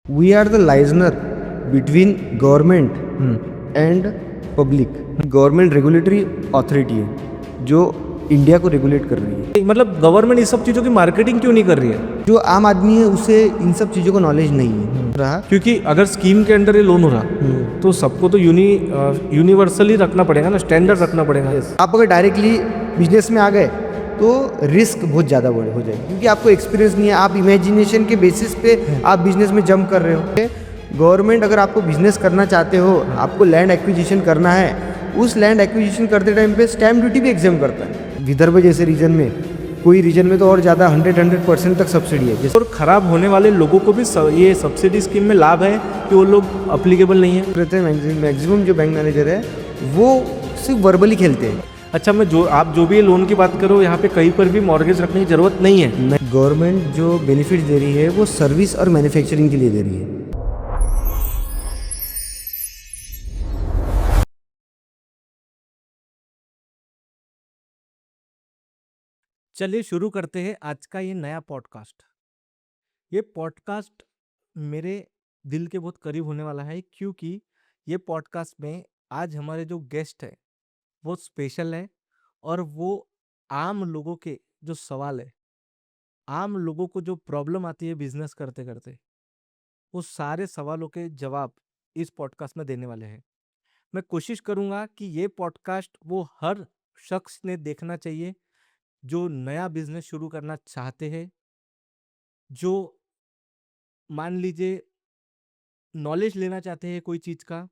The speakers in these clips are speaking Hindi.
We are the listener between government and public. Government regulatory authority है जो इंडिया को रेगुलेट कर रही है। मतलब गवर्नमेंट इस सब चीज़ों की मार्केटिंग क्यों नहीं कर रही है? जो आम आदमी है उसे इन सब चीज़ों का नॉलेज नहीं है रहा। क्योंकि अगर स्कीम के अंडर ये लोन हो रहा तो सबको तो यूनिवर्सली रखना पड़ेगा ना, स्टैंडर्ड रखना पड़ेगा। आप अगर डायरेक्टली बिजनेस में आ गए तो रिस्क बहुत ज़्यादा हो जाएगा, क्योंकि आपको एक्सपीरियंस नहीं है। आप इमेजिनेशन के बेसिस पे आप बिजनेस में जंप कर रहे हो। गवर्नमेंट अगर आपको बिजनेस करना चाहते हो, आपको लैंड एक्विजिशन करना है, उस लैंड एक्विजिशन करते टाइम पे स्टैम्प ड्यूटी भी एग्जाम करता है। विदर्भ जैसे रीजन में, कोई रीजन में तो और ज़्यादा 100% तक सब्सिडी है। और ख़राब होने वाले लोगों को भी ये सब्सिडी स्कीम में लाभ है कि वो लोग अप्लीकेबल नहीं है। मैक्सिमम जो बैंक मैनेजर है वो सिर्फ वर्बली खेलते हैं। अच्छा, आप जो भी लोन की बात करो, यहाँ पे कहीं पर भी मॉर्गेज रखने की ज़रूरत नहीं है। गवर्नमेंट जो बेनिफिट दे रही है वो सर्विस और मैन्युफैक्चरिंग के लिए दे रही है। चलिए शुरू करते हैं आज का ये नया पॉडकास्ट। ये पॉडकास्ट मेरे दिल के बहुत करीब होने वाला है, क्योंकि ये पॉडकास्ट में आज हमारे जो गेस्ट है वो स्पेशल है। और वो आम लोगों के जो सवाल है, आम लोगों को जो प्रॉब्लम आती है बिजनेस करते करते, वो सारे सवालों के जवाब इस पॉडकास्ट में देने वाले हैं। मैं कोशिश करूंगा कि ये पॉडकास्ट वो हर शख्स ने देखना चाहिए जो नया बिजनेस शुरू करना चाहते हैं, जो मान लीजिए नॉलेज लेना चाहते हैं कोई चीज का।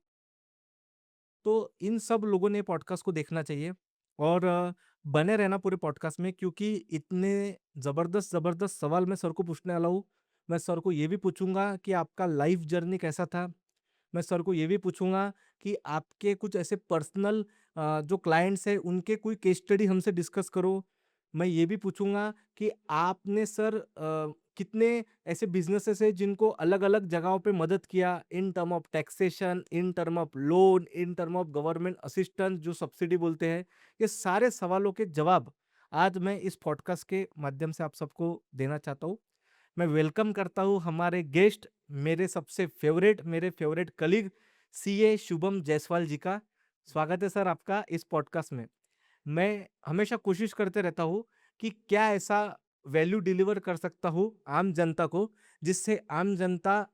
तो इन सब लोगों ने पॉडकास्ट को देखना चाहिए और बने रहना पूरे पॉडकास्ट में, क्योंकि इतने जबरदस्त जबरदस्त सवाल मैं सर को पूछने वाला हूँ। मैं सर को ये भी पूछूंगा कि आपका लाइफ जर्नी कैसा था। मैं सर को ये भी पूछूंगा कि आपके कुछ ऐसे पर्सनल जो क्लाइंट्स हैं उनके कोई केस स्टडी हमसे डिस्कस करो। मैं ये भी पूछूंगा कि आपने सर कितने ऐसे बिजनेसेस है जिनको अलग अलग जगहों पे मदद किया, in term of taxation, in term of loan, in term of government assistance जो सब्सिडी बोलते हैं। ये सारे सवालों के जवाब आज मैं इस पॉडकास्ट के माध्यम से आप सबको देना चाहता हूँ। मैं वेलकम करता हूँ हमारे गेस्ट, मेरे favourite colleague CA Shubham Jaiswal ji का। स्वागत है सर आपका इस पॉडकास्ट में। मैं हमेशा कोशिश करते रहता हूँ कि क्या ऐसा वैल्यू डिलीवर कर सकता हूँ आम जनता को, जिससे आम जनता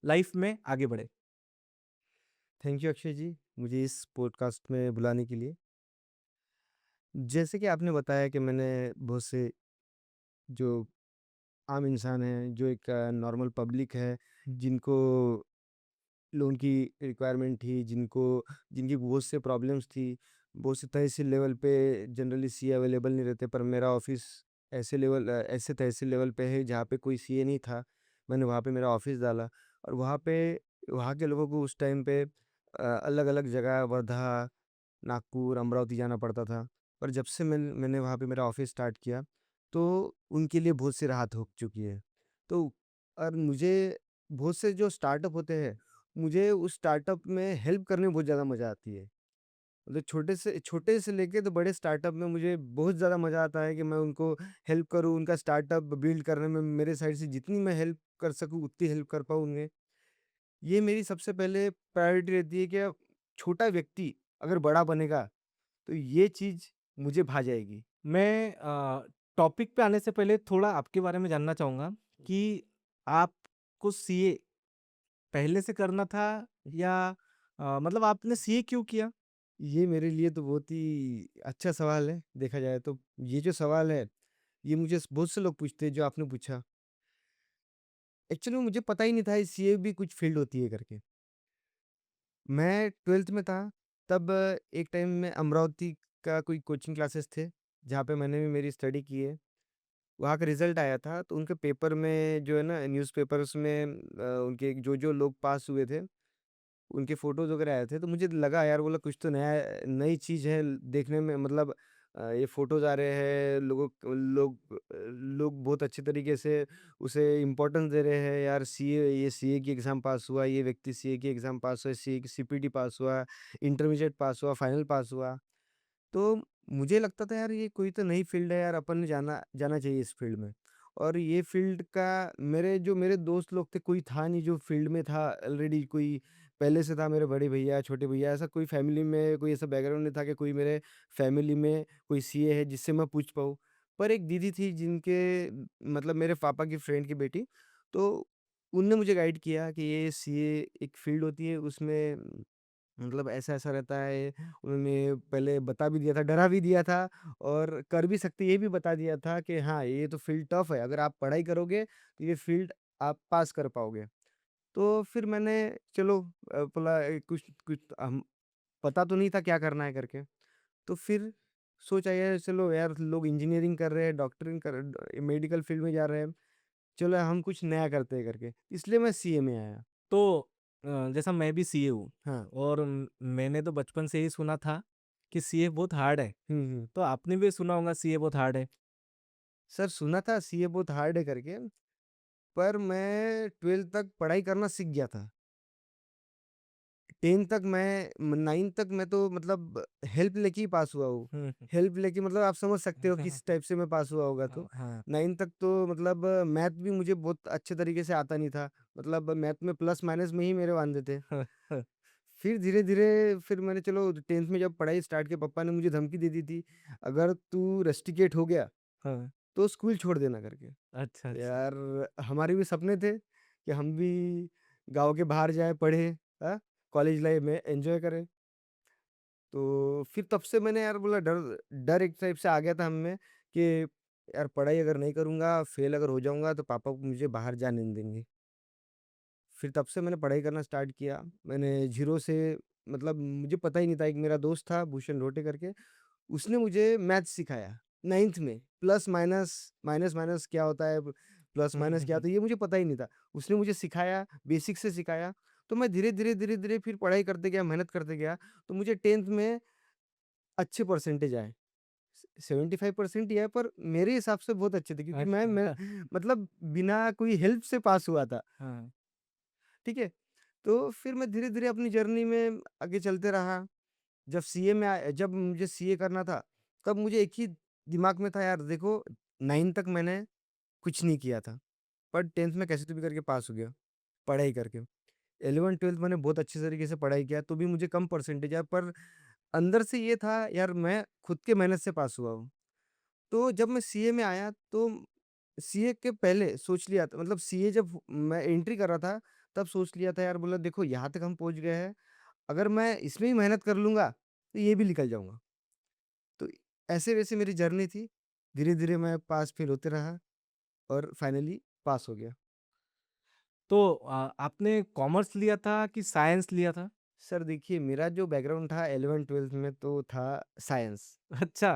लाइफ में आगे बढ़े। थैंक यू अक्षय जी, मुझे इस पॉडकास्ट में बुलाने के लिए। जैसे कि आपने बताया कि मैंने बहुत से जो आम इंसान हैं, जो एक नॉर्मल पब्लिक है, जिनको लोन की रिक्वायरमेंट थी, जिनकी बहुत से प्रॉब्लम्स थी, बहुत से तहसील लेवल पे जनरली सीए अवेलेबल नहीं रहते, पर मेरा ऑफिस ऐसे तहसील लेवल पे है जहाँ पे कोई सीए नहीं था। मैंने वहाँ पे मेरा ऑफिस डाला और वहाँ के लोगों को उस टाइम पे अलग-अलग जगह वर्धा, नागपुर, अमरावती जाना पड़ता था। पर जब से मैंने वहाँ पे मेरा ऑफिस स्टार्ट किया, तो उनके लिए बहुत सी राहत हो चुकी है। तो और मुझे बहुत से जो स्टार्टअप होते हैं, मुझे उस स्टार्टअप में हेल्प करने में बहुत ज़्यादा मज़ा आती है। मतलब छोटे से लेके तो बड़े स्टार्टअप में मुझे बहुत ज़्यादा मज़ा आता है कि मैं उनको हेल्प करूँ, उनका स्टार्टअप बिल्ड करने में मेरे साइड से जितनी मैं हेल्प कर सकूँ, उतनी हेल्प कर पाऊँ उन्हें। ये मेरी सबसे पहले प्रायोरिटी रहती है कि छोटा व्यक्ति अगर बड़ा बनेगा, तो ये चीज़ मुझे भा जाएगी। मैं टॉपिक पे आने से पहले थोड़ा आपके बारे में जानना चाहूंगा कि आपको सीए पहले से करना था, या मतलब आपने सीए क्यों किया? ये मेरे लिए तो बहुत ही अच्छा सवाल है, देखा जाए तो। ये जो सवाल है, ये मुझे बहुत से लोग पूछते हैं जो आपने पूछा। एक्चुअली में मुझे पता ही नहीं था सीए भी कुछ फील्ड होती है करके। मैं 12th में था, तब एक टाइम में अमरावती का कोई कोचिंग क्लासेस थे, जहाँ पे मैंने भी मेरी स्टडी की है। वहाँ का रिज़ल्ट आया था, तो उनके पेपर में जो है ना, न्यूज़पेपर्स में उनके जो-जो लोग पास हुए थे, उनके फ़ोटोज़ वगैरह आए थे, तो मुझे लगा यार, बोला कुछ तो नई चीज़ है देखने में। मतलब ये फ़ोटोज़ आ रहे हैं, लोग बहुत अच्छे तरीके से उसे इम्पोर्टेंस दे रहे हैं। यार ये सीए की एग्ज़ाम पास हुआ, ये व्यक्ति सीए की एग्ज़ाम पास हुआ, सीए की सीपीटी पास हुआ, इंटरमीडिएट पास हुआ, फाइनल पास हुआ। तो मुझे लगता था यार, ये कोई तो नई फ़ील्ड है यार, अपन ने जाना जाना चाहिए इस फ़ील्ड में। और ये फ़ील्ड का मेरे दोस्त लोग थे, कोई था नहीं जो फ़ील्ड में था ऑलरेडी, कोई पहले से था, मेरे बड़े भैया, छोटे भैया, ऐसा कोई फ़ैमिली में कोई ऐसा बैकग्राउंड नहीं था कि कोई मेरे फ़ैमिली में कोई सीए है जिससे मैं पूछ पाऊँ। पर एक दीदी थी जिनके मतलब मेरे पापा की फ्रेंड की बेटी, तो उनने मुझे गाइड किया कि ये सीए एक फ़ील्ड होती है, उसमें मतलब ऐसा-ऐसा रहता है। उन्होंने पहले बता भी दिया था, डरा भी दिया था और कर भी सकते ये भी बता दिया था कि हाँ, ये तो फ़ील्ड टफ़ है, अगर आप पढ़ाई करोगे तो ये फ़ील्ड आप पास कर पाओगे। तो फिर मैंने चलो बोला कुछ कुछ हम पता तो नहीं था क्या करना है करके। तो फिर सोचा यार चलो यार लोग इंजीनियरिंग कर रहे हैं, डॉक्टरिंग मेडिकल फ़ील्ड में जा रहे हैं, चलो हम कुछ नया करते हैं करके, इसलिए मैं सीए में आया। तो जैसा मैं भी सीए हूँ हाँ। और मैंने तो बचपन से ही सुना था कि सीए बहुत हार्ड है। हुँ, हुँ। तो आपने भी सुना होगा सीए बहुत हार्ड है। सर सुना था सीए बहुत हार्ड है करके, पर मैं 12th तक पढ़ाई करना सीख गया था। 10th तक मैं 9th तक मैं तो मतलब हेल्प लेके ही पास हुआ हूँ। हुँ, हुँ। हेल्प लेके मतलब आप समझ सकते हो किस टाइप से मैं पास हुआ होगा तो। हाँ। 9th तक तो मतलब मैथ भी मुझे बहुत अच्छे तरीके से आता नहीं था। मतलब मैथ में प्लस माइनस में ही मेरे वांदे थे। फिर धीरे-धीरे फिर मैंने चलो 10th में जब पढ़ाई स्टार्ट की, पापा ने मुझे धमकी दे दी थी, अगर तू रस्टिकेट हो गया हाँ। तो स्कूल छोड़ देना करके। अच्छा, अच्छा। यार हमारे भी सपने थे कि हम भी गाँव के बाहर जाएँ, पढ़ें, हाँ? कॉलेज लाइफ में एन्जॉय करें। तो फिर तब से मैंने यार बोला डर डर एक टाइप से आ गया था हम में कि यार पढ़ाई अगर नहीं करूँगा, फेल अगर हो जाऊँगा तो पापा मुझे बाहर जाने नहीं देंगे। फिर तब से मैंने पढ़ाई करना स्टार्ट किया। मैंने ज़ीरो से मतलब मुझे पता ही नहीं था, एक मेरा दोस्त था भूषण लोटे करके, उसने मुझे मैथ्स सिखाया 9th में। प्लस माइनस, माइनस-माइनस क्या होता है, प्लस हुँ, माइनस हुँ, क्या हुँ। होता है, ये मुझे पता ही नहीं था। उसने मुझे सिखाया, बेसिक से सिखाया, तो मैं धीरे-धीरे, धीरे-धीरे फिर पढ़ाई करते गया, मेहनत करते गया, तो मुझे 10th में अच्छे परसेंटेज आए। 75% ही आए पर मेरे हिसाब से बहुत अच्छे थे क्योंकि मैं अच्छा। मतलब बिना कोई हेल्प से पास हुआ था, हाँ। ठीक है? तो फिर मैं धीरे-धीरे अपनी जर्नी में आगे चलते रहा। जब मुझे सीए करना था, तब मुझे एक ही दिमाग में था यार देखो 9 तक मैंने कुछ नहीं किया था, पर 10th में कैसे तो भी करके पास हो गया, पढ़ाई करके। 11th-12th मैंने बहुत अच्छे तरीके से पढ़ाई किया, तो भी मुझे कम परसेंटेज आया पर अंदर से ये था यार मैं खुद के मेहनत से पास हुआ हूँ। तो जब मैं सीए में आया तो सीए के पहले सोच लिया था, मतलब सीए जब मैं एंट्री कर रहा था, तब सोच लिया था यार बोला देखो यहाँ तक हम पहुँच गए हैं, अगर मैं इसमें ही मेहनत कर लूँगा, तो ये भी निकल जाऊँगा। तो ऐसे-वैसे मेरी जर्नी थी। धीरे-धीरे मैं पास-फ़ेल होते रहा और फाइनली पास हो गया। तो आपने कॉमर्स लिया था कि साइंस लिया था? सर देखिए मेरा जो बैकग्राउंड था 11th-12th में तो था साइंस, अच्छा।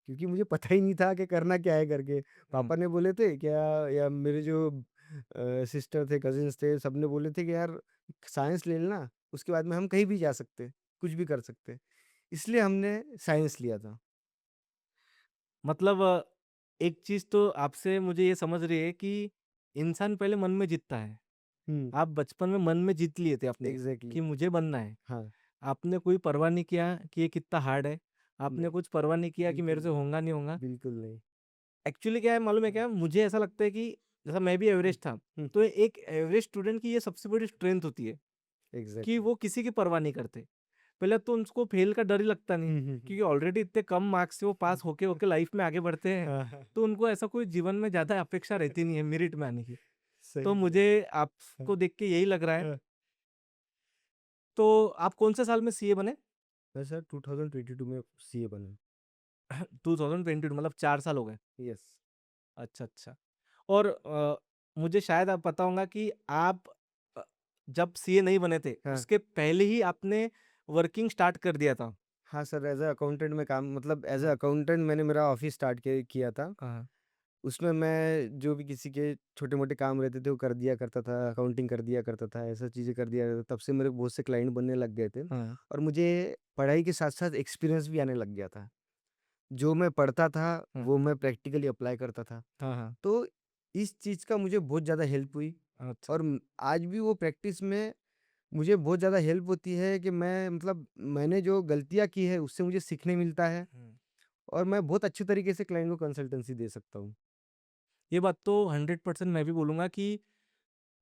क्योंकि मुझे पता ही नहीं था कि करना क्या है करके। हुँ। पापा ने बोले थे क्या या मेरे जो सिस्टर थे, कज़िन्स थे, सबने बोले थे कि यार साइंस ले लेना, उसके बाद में हम कहीं भी जा सकते, कुछ भी कर सकते। इसलिए हमने साइंस लिया था। मतलब एक चीज़ तो आपसे मुझे ये समझ रही है कि इंसान पहले मन में जीतता है। हुँ, आप बचपन में मन में जीत लिए थे अपने एग्ज़ैक्टली। कि मुझे बनना है। हाँ, आपने कोई परवाह नहीं किया कि ये कितना हार्ड है। आपने नहीं, कुछ परवाह नहीं किया कि मेरे बिल्कुल से नहीं, होगा नहीं होगा। बिल्कुल नहीं। एक्चुअली क्या है मालूम है हुँ, क्या? मुझे ऐसा लगता है कि जैसा मैं भी हुँ, एवरेज था, हुँ, तो एक एवरेज स्टूडेंट की ये सबसे बड़ी स्ट्रेंथ होती है कि एग्ज़ैक्टली। वो किसी की परवाह नहीं करते। पहले तो उनको फेल का डर ही लगता नहीं, हुँ, हुँ, हुँ। क्योंकि ऑलरेडी इतने कम मार्क्स से वो हुँ। पास होके होके लाइफ में आगे बढ़ते हैं, हाँ, हाँ। तो उनको ऐसा कोई जीवन में ज़्यादा अपेक्षा रहती नहीं है मेरिट में आने की। तो सही बोला। मुझे हाँ, आपको देख के यही लग रहा है। हाँ। तो आप कौन से साल में सीए बने? मैं सर 2022 में सीए बना। 2022 मतलब 4 साल हो गए। यस। अच्छा, अच्छा। और मुझे शायद आप पता होगा कि आप अ, जब सीए नहीं बने थे, हाँ। उसके पहले ही आपने वर्किंग स्टार्ट कर दिया था। हाँ सर, एज़ अ अकाउंटेंट में काम मतलब एज़ अ हाँ, अकाउंटेंट मैंने मेरा ऑफ़िस स्टार्ट किया था। हाँ, उसमें मैं जो भी किसी के छोटे-मोटे काम रहते थे वो कर दिया करता था, अकाउंटिंग कर दिया करता था, ऐसा चीज़ें कर दिया करता था। तब से मेरे बहुत से क्लाइंट बनने लग गए थे हाँ, और मुझे पढ़ाई के साथ-साथ एक्सपीरियंस भी आने लग गया था। जो मैं पढ़ता था, हाँ, वो मैं प्रैक्टिकली अप्लाई करता था। हाँ, हाँ। तो इस चीज़ का मुझे बहुत ज़्यादा हेल्प हुई अच्छा। और आज भी वो प्रैक्टिस में मुझे बहुत ज़्यादा हेल्प होती है कि मैं मतलब मैंने जो गलतियाँ की है उससे मुझे सीखने मिलता है हुँ। और मैं बहुत अच्छे तरीके से क्लाइंट को कंसल्टेंसी दे सकता हूँ। ये बात तो 100% मैं भी बोलूँगा कि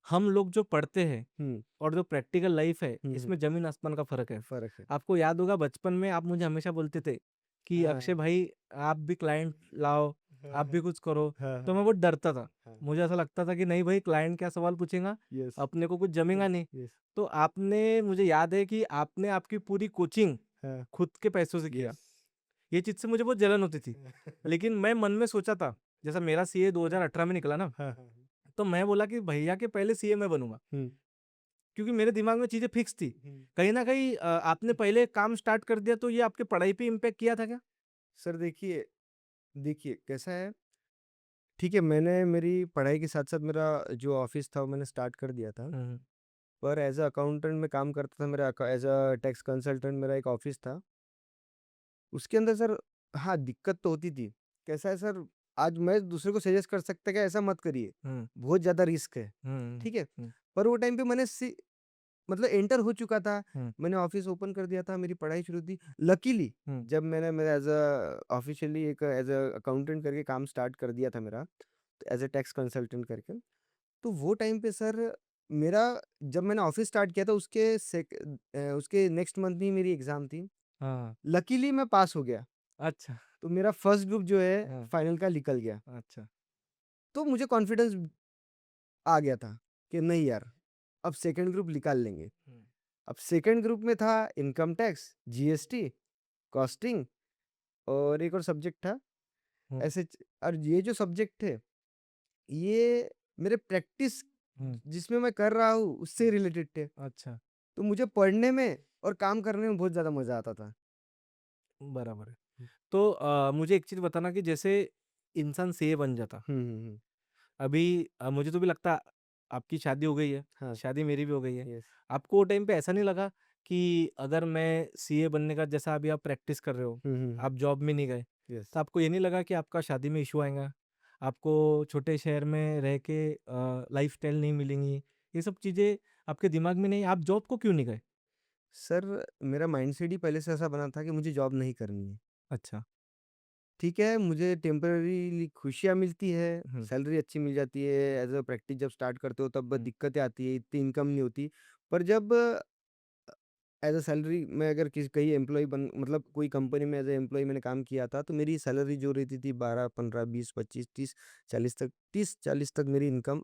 हम लोग जो पढ़ते हैं हुँ, और जो प्रैक्टिकल लाइफ है, हुँ, हुँ, इसमें ज़मीन आसमान का फ़र्क है। फ़र्क है। आपको याद होगा बचपन में आप मुझे हमेशा बोलते थे कि हाँ, अक्षय भाई आप भी क्लाइंट लाओ, हाँ, आप भी हाँ, कुछ करो, हाँ, तो हाँ, मैं बहुत डरता था। हाँ, मुझे ऐसा लगता था कि नहीं भाई क्लाइंट क्या सवाल पूछेगा, यस, अपने को कुछ जमेगा नहीं। यस, तो आपने मुझे याद है कि आपने आपकी पूरी कोचिंग हाँ, खुद के पैसों से किया। यस। ये चीज़ से मुझे बहुत जलन होती थी। लेकिन मैं मन में सोचा था, जैसा मेरा सीए 2018 में निकला ना, हाँ, हाँ, तो मैं बोला कि भैया के पहले सीए मैं बनूँगा। हुँ, क्योंकि मेरे दिमाग में चीज़ें फिक्स थी। हुँ। कहीं न कहीं आपने पहले काम स्टार्ट कर दिया तो ये आपकी पढ़ाई पे इम्पैक्ट किया था क्या? सर देखिए देखिए कैसा है, ठीक है मैंने मेरी पढ़ाई के साथ-साथ मेरा जो ऑफ़िस था वो मैंने स्टार्ट कर दिया था। हुँ, हुँ। पर एज़ अ अकाउंटेंट मैं काम करता था, मेरा एज़ अ टैक्स कंसल्टेंट मेरा एक ऑफ़िस था। उसके अंदर सर हाँ, दिक्कत तो होती थी। कैसा है सर, आज मैं दूसरे को सजेस्ट कर सकता कि ऐसा मत करिए, हुँ, बहुत ज़्यादा रिस्क है, हुँ, ठीक है? हुँ, पर वो टाइम पे मैंने मतलब एंटर हो चुका था, हुँ, मैंने ऑफ़िस ओपन कर दिया था, मेरी पढ़ाई शुरू थी। लकीली हुँ, जब मैंने मेरा एज़ अ ऑफ़िशियली एक एज़ अ अकाउंटेंट करके काम स्टार्ट कर दिया था मेरा, एज़ अ टैक्स कंसल्टेंट करके। तो वो टाइम पे सर मेरा जब मैंने ऑफ़िस स्टार्ट किया था उसके नेक्स्ट मंथ ही मेरी एग्ज़ाम थी। हाँ, लकीली मैं पास हो गया, अच्छा, तो मेरा फर्स्ट ग्रुप जो है हाँ, फाइनल का निकल गया। अच्छा, तो मुझे कॉन्फिडेंस आ गया था कि नहीं यार, अब सेकंड ग्रुप निकाल लेंगे। हुँ, अब सेकंड ग्रुप में था इनकम टैक्स, जीएसटी, कॉस्टिंग और एक और सब्जेक्ट था। हुँ, ऐसे और ये जो सब्जेक्ट थे, ये मेरे प्रैक्टिस हुँ, जिसमें मैं कर रहा हूँ उससे रिलेटेड थे। अच्छा, तो मुझे पढ़ने में और काम करने में बहुत ज़्यादा मज़ा आता था। बराबर है। तो मुझे एक चीज़ बताना कि जैसे इंसान सीए बन जाता, हुँ, हुँ, हुँ। अभी मुझे तो भी लगता आपकी शादी हो गई है, हाँ, शादी मेरी भी हो गई है। यस। आपको वो टाइम पे ऐसा नहीं लगा कि अगर मैं सीए बनने का जैसा अभी आप प्रैक्टिस कर रहे हो, हुँ, हुँ, हुँ। आप जॉब में नहीं गए, यस। तो आपको ये नहीं लगा कि आपका शादी में इश्यू आएगा? आपको छोटे शहर में रह के लाइफ़स्टाइल नहीं मिलेंगी, ये सब चीज़ें आपके दिमाग में नहीं, आप जॉब को क्यों नहीं गए? सर मेरा माइंडसेट ही पहले से ऐसा बना था कि मुझे जॉब नहीं करनी है। अच्छा। ठीक है, मुझे टेम्परेरीली खुशियाँ मिलती है, हुँ, सैलरी अच्छी मिल जाती है, एज़ अ प्रैक्टिस जब स्टार्ट करते हो तब हुँ, दिक्कतें आती है, इतनी इनकम नहीं होती। पर जब एज़ अ सैलरी मैं अगर किसी कहीं एम्प्लॉयी बन मतलब कोई कंपनी में एज़ अ एम्प्लॉयी मैंने काम किया था, तो मेरी सैलरी जो रहती थी 12, 15, 20, 25, 30, 40 तक 30-40 तक मेरी इनकम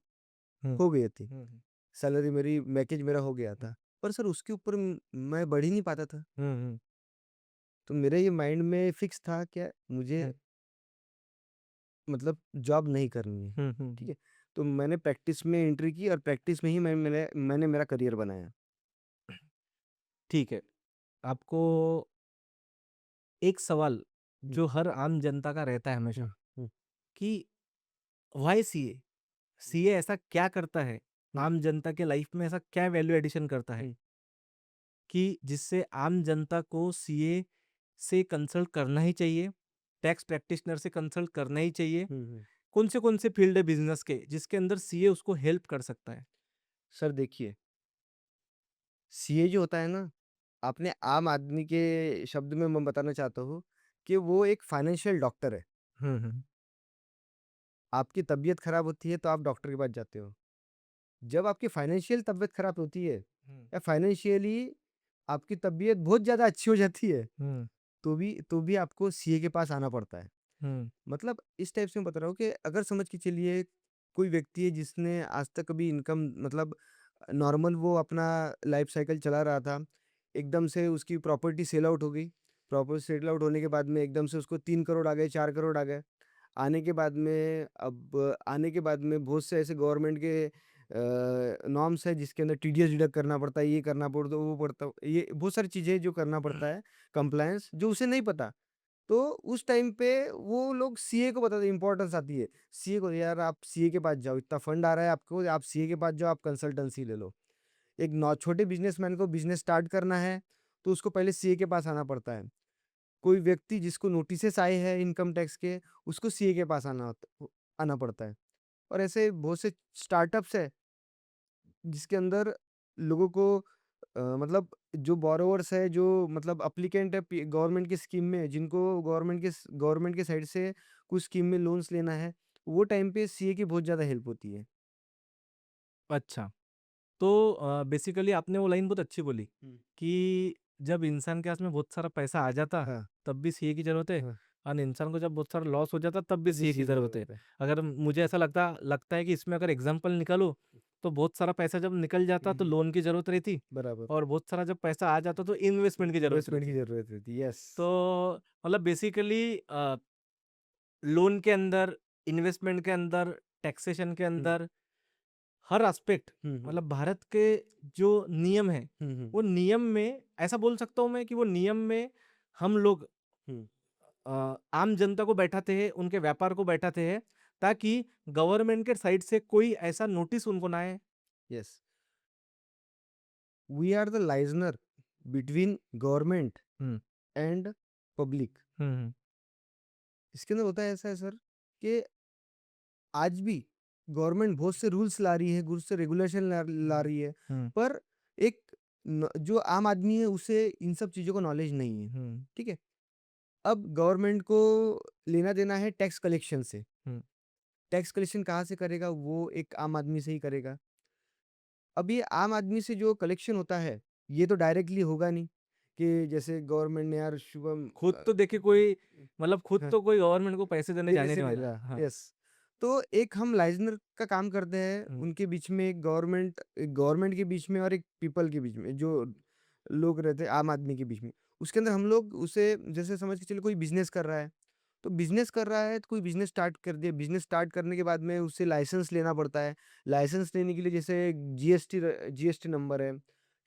हुँ, हो गई थी। हुँ, हुँ, सैलरी मेरी पैकेज मेरा हो गया हुँ, था। पर सर उसके ऊपर मैं बढ़ ही नहीं पाता था। हुँ, हुँ, तो मेरे ये माइंड में फिक्स था क्या मुझे हुँ, मतलब जॉब नहीं करनी है, हुँ, हुँ, ठीक है? तो मैंने प्रैक्टिस में एंट्री की और प्रैक्टिस में ही मैंने मेरा करियर बनाया। ठीक है। आपको एक सवाल हुँ, जो हर आम जनता का रहता है हुँ, हमेशा हुँ, कि व्हाई सीए? सीए ऐसा क्या करता है? हुँ, आम जनता के लाइफ में ऐसा क्या वैल्यू एडिशन करता है हुँ, कि जिससे आम जनता को सीए से कंसल्ट करना ही चाहिए, टैक्स प्रैक्टिशनर से कंसल्ट करना ही चाहिए? हुँ, हुँ। कौन से फील्ड है बिज़नेस के जिसके अंदर सीए उसको हेल्प कर सकता है? सर देखिए, सीए जो होता है ना, अपने आम आदमी के शब्द में मैं बताना चाहता हूँ कि वो एक फाइनेंशियल डॉक्टर है। हुँ, हुँ, आपकी तबीयत खराब होती है तो आप डॉक्टर के पास जाते हो। जब आपकी फाइनेंशियल तबीयत खराब होती है हुँ, या फाइनेंशियली आपकी तबीयत बहुत ज़्यादा अच्छी हो जाती है, हुँ, तो भी आपको सीए के पास आना पड़ता है। हुँ, मतलब इस टाइप से मैं बता रहा हूँ कि अगर समझ के चलिए कोई व्यक्ति है जिसने आज तक कभी इनकम मतलब नॉर्मल वो अपना लाइफ साइकिल चला रहा था, एकदम से उसकी प्रॉपर्टी सेल आउट हो गई। प्रॉपर्टी सेल आउट होने के बाद में एकदम से उसको 3 करोड़ आ गए, 4 करोड़ आ गए। आने के बाद में बहुत से ऐसे गवर्नमेंट के नॉर्म्स है जिसके अंदर टीडीएस डिडक्ट करना पड़ता है, ये करना पड़ता है, वो पड़ता ये बहुत सारी चीज़ें जो करना पड़ता है, कंप्लायंस जो उसे नहीं पता। तो उस टाइम पे वो लोग सीए को बताते हैं, इम्पोर्टेंस आती है। सीए को यार आप सीए के पास जाओ, इतना फंड आ रहा है आपको, आप सीए के पास जाओ, आप कंसल्टेंसी ले लो। एक नौ छोटे बिज़नेसमैन को बिज़नेस स्टार्ट करना है, तो उसको पहले सीए के पास आना पड़ता है। कोई व्यक्ति जिसको नोटिसेस आए हैं इनकम टैक्स के, उसको सीए के पास आना पड़ता है। और ऐसे बहुत से स्टार्टअप्स हैं, जिसके अंदर लोगों को मतलब जो बोरोवर्स है, जो मतलब एप्लीकेंट है गवर्नमेंट की स्कीम में, जिनको गवर्नमेंट के साइड से कुछ स्कीम में लोन्स लेना है, वो टाइम पे सीए की बहुत ज़्यादा हेल्प होती है। अच्छा। तो बेसिकली आपने वो लाइन बहुत अच्छी बोली हुँ। कि जब इंसान के हाथ में बहुत सारा पैसा आ जाता, हाँ, तब भी सीए की ज़रूरत है हाँ, और इंसान को जब बहुत सारा लॉस हो जाता, तब भी तब भी सीए की सीए की ज़रूरत है। ज़रूरत है। अगर मुझे ऐसा लगता लगता है कि इसमें अगर एग्ज़ाम्पल निकालूँ, तो बहुत सारा पैसा जब निकल जाता, हुँ, तो हुँ। लोन की ज़रूरत रहती बराबर, और बहुत सारा जब पैसा आ जाता, तो इन्वेस्टमेंट की ज़रूरत इन्वेस्टमेंट की रहती। ज़रूरत रहती है, यस। तो मतलब बेसिकली लोन के अंदर, इन्वेस्टमेंट के अंदर, टैक्सेशन के हुँ, अंदर हर एस्पेक्ट हुँ, हुँ, मतलब भारत के जो नियम है, हुँ, हुँ, वो नियम में ऐसा बोल सकता हूँ मैं कि वो नियम में हम लोग हुँ, आम जनता को बैठाते हैं, उनके व्यापार को बैठाते हैं, ताकि गवर्नमेंट के साइड से कोई ऐसा नोटिस उनको ना आए। Yes. We are the liaisoner between government hmm, and public. Hmm, hmm, इसके अंदर होता है ऐसा है सर कि आज भी गवर्नमेंट बहुत से रूल्स ला रही है, बहुत से रेगुलेशन ला रही है, हुँ, पर एक जो आम आदमी है उसे इन सब चीज़ों का नॉलेज नहीं है। हुँ, ठीक है? अब गवर्नमेंट को लेना देना है टैक्स कलेक्शन से। हुँ, टैक्स कलेक्शन कहाँ से करेगा? वो एक आम आदमी से ही करेगा। अब ये आम आदमी से जो कलेक्शन होता है, ये तो डायरेक्टली होगा नहीं कि जैसे गवर्नमेंट ने यार शुभम खुद तो देखिए कोई मतलब खुद हाँ, तो कोई गवर्नमेंट को पैसे देने देने जाने से नहीं नहीं वाला। रहा, हाँ, यस। तो एक हम लाइज़नर का काम करते हैं, हुँ, उनके बीच में एक गवर्नमेंट के बीच में और एक पीपल के बीच में, जो लोग रहते हैं आम आदमी के बीच में। उसके अंदर हम लोग उसे जैसे समझ के चलिए कोई बिज़नेस कर रहा है, तो बिज़नेस कर रहा है तो कोई बिज़नेस स्टार्ट कर दिया, बिज़नेस स्टार्ट करने के बाद में उसे लाइसेंस लेना पड़ता है। लाइसेंस लेने के लिए जैसे जीएसटी नंबर है,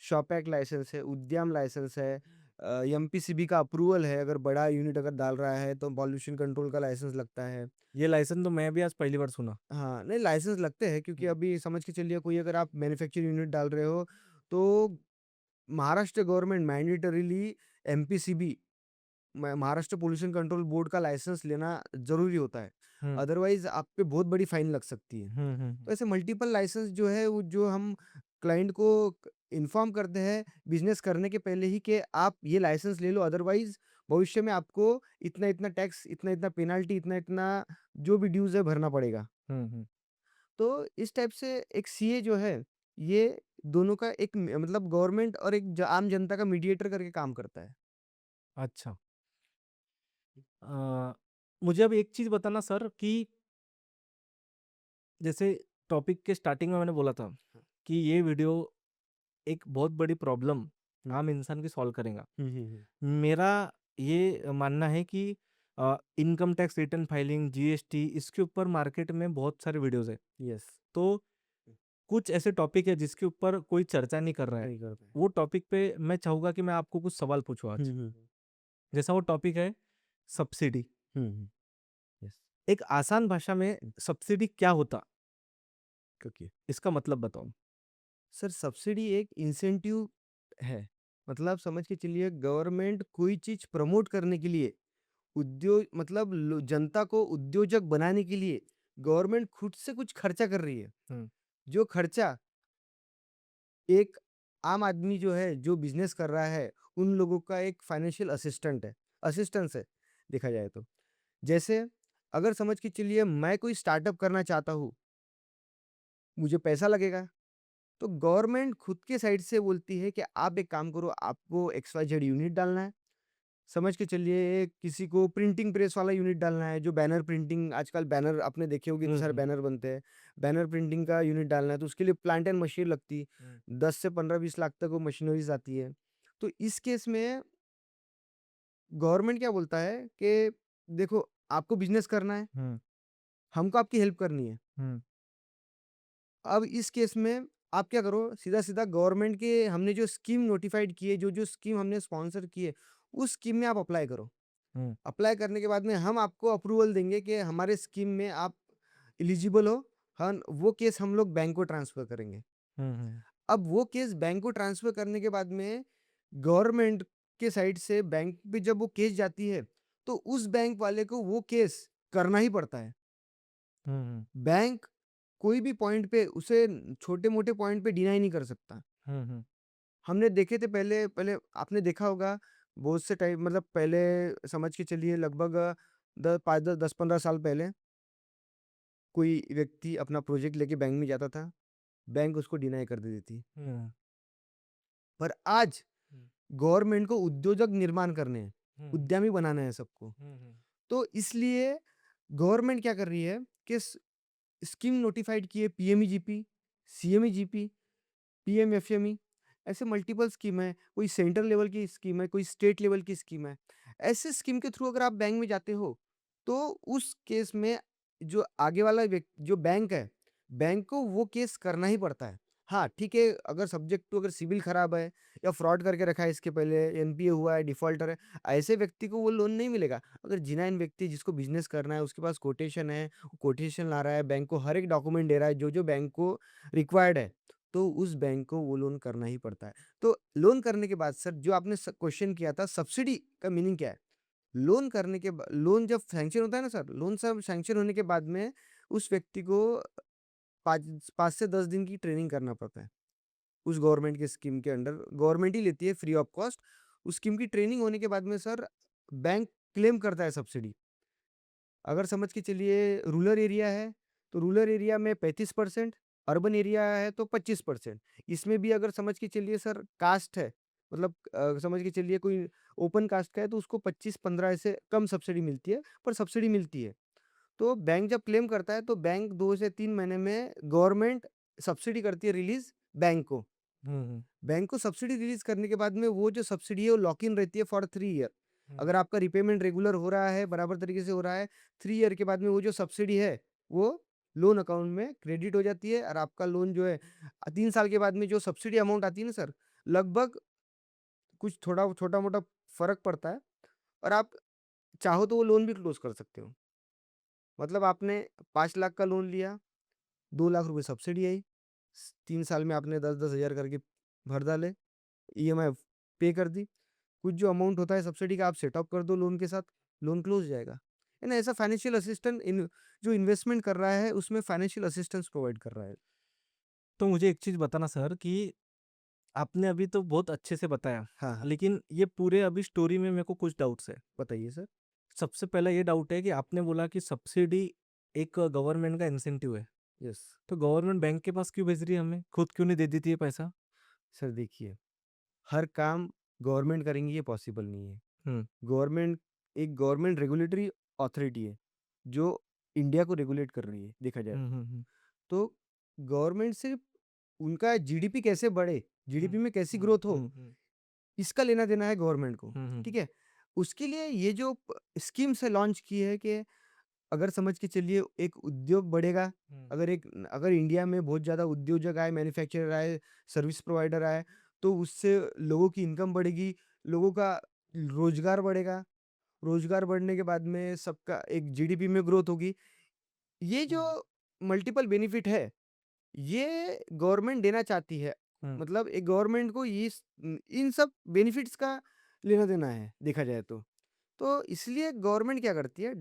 शॉप एक्ट लाइसेंस है, उद्यम लाइसेंस है, एमपीसीबी का अप्रूवल है, अगर बड़ा यूनिट अगर डाल रहा है तो पॉल्यूशन कंट्रोल का लाइसेंस लगता है। ये लाइसेंस तो मैं भी आज पहली बार सुना। हाँ, नहीं लाइसेंस लगते हैं क्योंकि हुँ, अभी समझ के चलिए कोई अगर आप मैन्युफैक्चरिंग यूनिट डाल रहे हो, तो Maharashtra government mandatorily MPCB Maharashtra pollution control board का लाइसेंस लेना ज़रूरी होता है। हुँ, अदरवाइज़ आप पे बहुत बड़ी फाइन लग सकती है। हुँ, हुँ, तो हुँ, ऐसे मल्टीपल लाइसेंस जो है वो जो हम क्लाइंट को इन्फॉर्म करते हैं बिजनेस करने के पहले ही कि आप ये लाइसेंस ले लो, अदरवाइज भविष्य में आपको इतना इतना टैक्स, इतना इतना पेनाल्टी, इतना इतना जो भी ड्यूज है भरना पड़ेगा। हुँ, हुँ। तो इस टाइप से एक सीए जो है ये दोनों का एक मतलब गवर्नमेंट और एक आम जनता का मीडिएटर करके काम करता है। अच्छा। मुझे अब एक चीज़ बताना सर कि जैसे टॉपिक के स्टार्टिंग में मैंने बोला था कि ये वीडियो एक बहुत बड़ी प्रॉब्लम हम्म, आम इंसान की सॉल्व करेगा। हम्म, मेरा ये मानना है कि income tax return filing, GST इसके ऊपर मार्केट में बहुत सारे वीडियोज़ हैं। यस। तो कुछ ऐसे टॉपिक है जिसके ऊपर कोई चर्चा नहीं कर रहा है। नहीं करते हैं। वो टॉपिक पे मैं चाहूँगा कि मैं आपको कुछ सवाल पूछूँ आज। हम्म, जैसा वो टॉपिक है सब्सिडी। हम्म, यस। एक आसान भाषा में सब्सिडी क्या होता? ओके। इसका मतलब बताओ? सर सब्सिडी एक इंसेंटिव है। मतलब समझ के चलिए गवर्नमेंट कोई चीज़ प्रमोट करने के लिए उद्योग मतलब जनता को उद्योजक बनाने के लिए गवर्नमेंट खुद से कुछ खर्चा कर रही है। हुँ, जो खर्चा एक आम आदमी जो है जो बिजनेस कर रहा है उन लोगों का एक फाइनेंशियल असिस्टेंट है, असिस्टेंस है देखा जाए तो। जैसे अगर समझ के चलिए मैं कोई स्टार्टअप करना चाहता हूँ, मुझे पैसा लगेगा, तो गवर्नमेंट खुद के साइड से बोलती है कि आप एक काम करो, आपको XYZ यूनिट डालना है। समझ के चलिए किसी को प्रिंटिंग प्रेस वाला यूनिट डालना है, जो बैनर प्रिंटिंग आजकल बैनर आपने देखे होंगे, इतने हुँ, सारे हुँ, बैनर बनते हैं। बैनर प्रिंटिंग का यूनिट डालना है, तो उसके लिए प्लांट एंड मशीन लगती, हुँ, 10 से 15-20 लाख तक वो मशीनरीज़ आती है। तो इस केस में गवर्नमेंट क्या बोलता है कि देखो आपको बिज़नेस करना है, हुँ, हमको आपकी हेल्प करनी है। हुँ, अब इस केस में आप क्या करो, सीधा-सीधा गवर्नमेंट के हमने जो स्कीम नोटिफ़ाइड की है, जो-जो स्कीम हमने स्पॉन्सर की है, उस स्कीम में आप अप्लाई करो। हुँ, अप्लाई करने के बाद में हम आपको अप्रूवल देंगे कि हमारे स्कीम में आप एलिजिबल हो। हन वो केस हम लोग बैंक को ट्रांसफ़र करेंगे। हुँ, हुँ, अब वो केस बैंक को ट्रांसफ़र करने के बाद में गवर्नमेंट के साइड से बैंक पे जब वो केस जाती है, तो उस बैंक वाले को वो केस करना ही पड़ता है। हुँ, हुँ, बैंक कोई भी पॉइंट पे उसे छोटे-मोटे पॉइंट पे डिनाई नहीं कर सकता। हुँ, हुँ, हमने देखे थे पहले पहले आपने देखा होगा बहुत से टाइम मतलब पहले समझ के चलिए लगभग 10 5 10 10-15 साल पहले कोई व्यक्ति अपना प्रोजेक्ट लेके बैंक में जाता था, बैंक उसको डिनाई कर देती थी। हुँ, पर आज हुँ, गवर्नमेंट को उद्योजक निर्माण करने हैं, हुँ, उद्यमी बनाना है सबको। हुँ, हुँ, तो इसलिए गवर्नमेंट क्या कर रही है कि स्कीम नोटिफाइड की है, पीएमईजीपी, सीएमईजीपी, पीएमएफएमई, ऐसे मल्टीपल स्कीम है। कोई सेंट्रल लेवल की स्कीम है, कोई स्टेट लेवल की स्कीम है। ऐसे स्कीम के थ्रू अगर आप बैंक में जाते हो, तो उस केस में जो आगे वाला जो बैंक है, बैंक को वो केस करना ही पड़ता है। हाँ, ठीक है, अगर सब्जेक्ट टू अगर सिविल खराब है या फ्रॉड करके रखा है इसके पहले, एनपीए हुआ है, डिफ़ॉल्टर है, ऐसे व्यक्ति को वो लोन नहीं मिलेगा। अगर जेन्युइन व्यक्ति जिसको बिज़नेस करना है, उसके पास कोटेशन है, कोटेशन ला रहा है, बैंक को हर एक डॉक्यूमेंट दे रहा है, जो-जो बैंक को रिक्वायर्ड है, तो उस बैंक को वो लोन करना ही पड़ता है। तो लोन करने के बाद सर, जो आपने क्वेश्चन किया था, सब्सिडी का मीनिंग क्या है? लोन करने के बा लोन जब सैंक्शन होता है ना सर, लोन सब सैंक्शन होने के बाद में उस व्यक्ति को 5 से 10 दिन की ट्रेनिंग करना पड़ता है। उस गवर्नमेंट की स्कीम के अंडर गवर्नमेंट ही लेती है फ्री ऑफ कॉस्ट। उस स्कीम की ट्रेनिंग होने के बाद में सर, बैंक क्लेम करता है सब्सिडी। अगर समझ के चलिए रूरल एरिया है, तो रूरल एरिया में 35%, अर्बन एरिया है तो 25%। इसमें भी अगर समझ के चलिए सर कास्ट है, मतलब समझ के चलिए कोई ओपन कास्ट का है तो उसको 25-15 ऐसे कम सब्सिडी मिलती है, पर सब्सिडी मिलती है। तो बैंक जब क्लेम करता है तो बैंक 2 से 3 महीने में गवर्नमेंट सब्सिडी करती है रिलीज़ बैंक को। हुँ, हुँ, बैंक को सब्सिडी रिलीज़ करने के बाद में वो जो सब्सिडी है वो लॉक इन रहती है फॉर 3 ईयर। हुँ, अगर आपका रिपेमेंट रेगुलर हो रहा है, बराबर तरीके से हो रहा है, 3 ईयर के बाद में वो जो सब्सिडी है, वो लोन अकाउंट में क्रेडिट हो जाती है और आपका लोन जो है 3 साल के बाद में जो सब्सिडी अमाउंट आती है ना सर, लगभग कुछ थोड़ा छोटा-मोटा फ़र्क पड़ता है और आप चाहो तो वो लोन भी क्लोज़ कर सकते हो। मतलब आपने 5 लाख का लोन लिया, 2 लाख रुपए सब्सिडी आई, 3 साल में आपने 10-10 हज़ार करके भर डाले, ईएमआई पे कर दी। कुछ जो अमाउंट होता है सब्सिडी का आप सेट ऑफ कर दो लोन के साथ, लोन क्लोज़ हो जाएगा। है ना? ऐसा फाइनेंशियल असिस्टेंट जो इन्वेस्टमेंट कर रहा है उसमें फाइनेंशियल असिस्टेंस प्रोवाइड कर रहा है। तो मुझे एक चीज़ बताना सर कि आपने अभी तो बहुत अच्छे से बताया, हाँ, हाँ। लेकिन ये पूरे अभी स्टोरी में मेरे को कुछ डाउट्स है। बताइए सर? सबसे पहला ये डाउट है कि आपने बोला कि सब्सिडी एक गवर्नमेंट का इंसेंटिव है, यस। तो गवर्नमेंट बैंक के पास क्यों भेज रही है हमें? खुद क्यों नहीं दे देती है पैसा? सर देखिए, हर काम गवर्नमेंट करेंगी ये पॉसिबल नहीं है। हुँ, गवर्नमेंट रेगुलेटरी अथॉरिटी है, जो इंडिया को रेगुलेट कर रही है, देखा जाए हुँ, तो। हुँ, हुँ, तो गवर्नमेंट से उनका जीडीपी कैसे बढ़े, हुँ, जीडीपी में कैसी हुँ, ग्रोथ हो, हुँ, हुँ, इसका लेना-देना है गवर्नमेंट को, हुँ, हुँ, ठीक है? उसके लिए ये जो स्कीम्स है लॉन्च की है कि अगर समझ के चलिए एक उद्योग बढ़ेगा, हुँ, अगर इंडिया में बहुत ज़्यादा उद्योजक आए, मैन्युफैक्चरर आए, सर्विस प्रोवाइडर आए, तो उससे लोगों की इनकम बढ़ेगी, लोगों का रोज़गार बढ़ेगा, रोज़गार बढ़ने के बाद में सबका एक जीडीपी में ग्रोथ होगी। ये जो हुँ, मल्टीपल बेनिफिट है, ये गवर्नमेंट देना चाहती है। हुँ। मतलब एक गवर्नमेंट को इन सब बेनिफिट्स का लेना-देना है, देखा जाए तो। तो इसलिए गवर्नमेंट क्या करती है,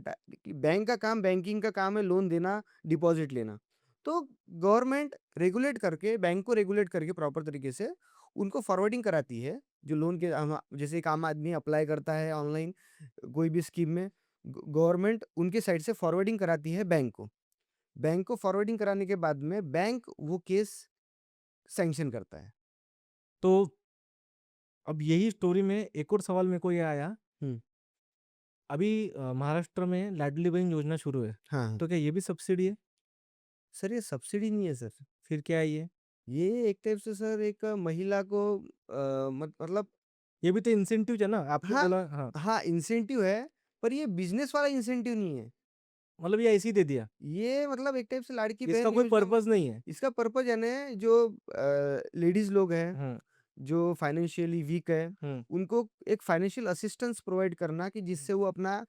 बैंक का काम, बैंकिंग का काम है लोन देना, डिपॉज़िट लेना। तो गवर्नमेंट रेगुलेट करके, बैंक को रेगुलेट करके प्रॉपर तरीके से उनको फॉरवर्डिंग कराती है, जो लोन के जैसे एक आम आदमी अप्लाई करता है ऑनलाइन कोई भी स्कीम में, गवर्नमेंट उनके साइड से फॉरवर्डिंग कराती है बैंक को। बैंक को फॉरवर्डिंग कराने के बाद में बैंक वो केस सैंक्शन करता है। तो अब यही स्टोरी में एक और सवाल मेरे को ये आया, हुँ। अभी महाराष्ट्र में लाडली बहन योजना शुरू है, हाँ, हाँ। तो क्या ये भी सब्सिडी है? सर ये सब्सिडी नहीं है सर। फिर क्या है ये? ये एक टाइप से सर एक महिला को मतलब ये भी तो इंसेंटिव है ना? आपने हाँ, बोला हाँ, हाँ, इंसेंटिव है, पर ये बिज़नेस वाला इंसेंटिव नहीं है। मतलब ये ऐसे ही दे दिया, ये मतलब एक टाइप से लाड़की इसका बहन कोई योजना पर्पज़ नहीं है। इसका पर्पज़ यानी जो लेडीज़ लोग हैं, हुँ, जो फाइनेंशियली वीक है, हुँ, उनको एक फाइनेंशियल असिस्टेंस प्रोवाइड करना कि जिससे वो अपना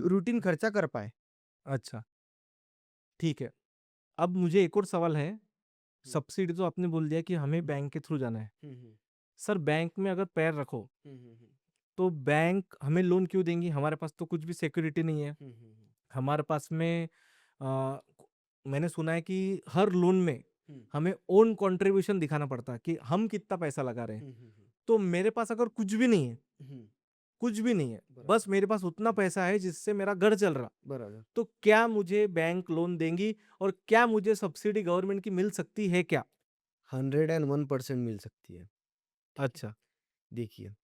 रूटीन खर्चा कर पाएँ। अच्छा, ठीक है। अब मुझे एक और सवाल है, हुँ, सब्सिडी तो आपने बोल दिया कि हमें हुँ, बैंक के थ्रू जाना है। हुँ, हुँ, सर बैंक में अगर पैर रखो, हुँ, हुँ, हुँ, तो बैंक हमें लोन क्यों देंगी? हमारे पास तो कुछ भी सिक्योरिटी नहीं है। हुँ, हुँ, हुँ, हमारे पास में अ, मैंने सुना है कि हर लोन में हुँ, हमें ओन कंट्रीब्यूशन दिखाना पड़ता है कि हम कितना पैसा लगा रहे हैं। हुँ, हुँ, हुँ, तो मेरे पास अगर कुछ भी नहीं है, हुँ। कुछ भी नहीं है, बराबर। बस मेरे पास उतना पैसा है जिससे मेरा घर चल रहा, बराबर। तो क्या मुझे बैंक लोन देंगी और क्या मुझे सब्सिडी गवर्नमेंट की मिल सकती है क्या? 101% मिल सकती है। ठीक है? अच्छा। देखिए,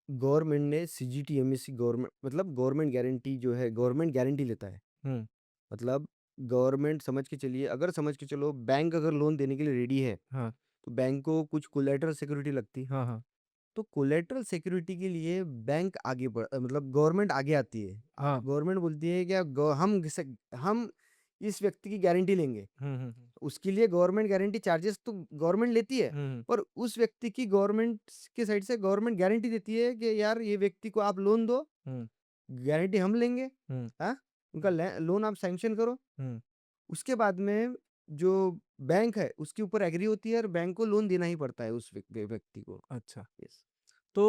गवर्नमेंट ने सीजीटी, एमएससी गवर्नमेंट मतलब गवर्नमेंट गारंटी जो है, गवर्नमेंट गारंटी लेता है। हुँ, मतलब गवर्नमेंट समझ के चलिए, अगर समझ के चलो बैंक अगर लोन देने के लिए रेडी है, हाँ, तो बैंक को कुछ कोलैटरल सिक्योरिटी लगती। हाँ, हाँ, तो कोलैटरल सिक्योरिटी के लिए बैंक आगे मतलब गवर्नमेंट आगे आती है। हाँ। गवर्नमेंट बोलती है क्या हम इस व्यक्ति की गारंटी लेंगे। हुँ, हुँ, हुँ, उसके लिए गवर्नमेंट गारंटी चार्जेस तो गवर्नमेंट लेती है, हुँ, पर उस व्यक्ति की गवर्नमेंट के साइड से गवर्नमेंट गारंटी देती है कि यार ये व्यक्ति को आप लोन दो, हुँ, गारंटी हम लेंगे। हुँ, हाँ? उनका लोन आप सैंक्शन करो। हुँ, उसके बाद में जो बैंक है उसके ऊपर एग्री होती है और बैंक को लोन देना ही पड़ता है उस व्यक्ति को। अच्छा। यस। तो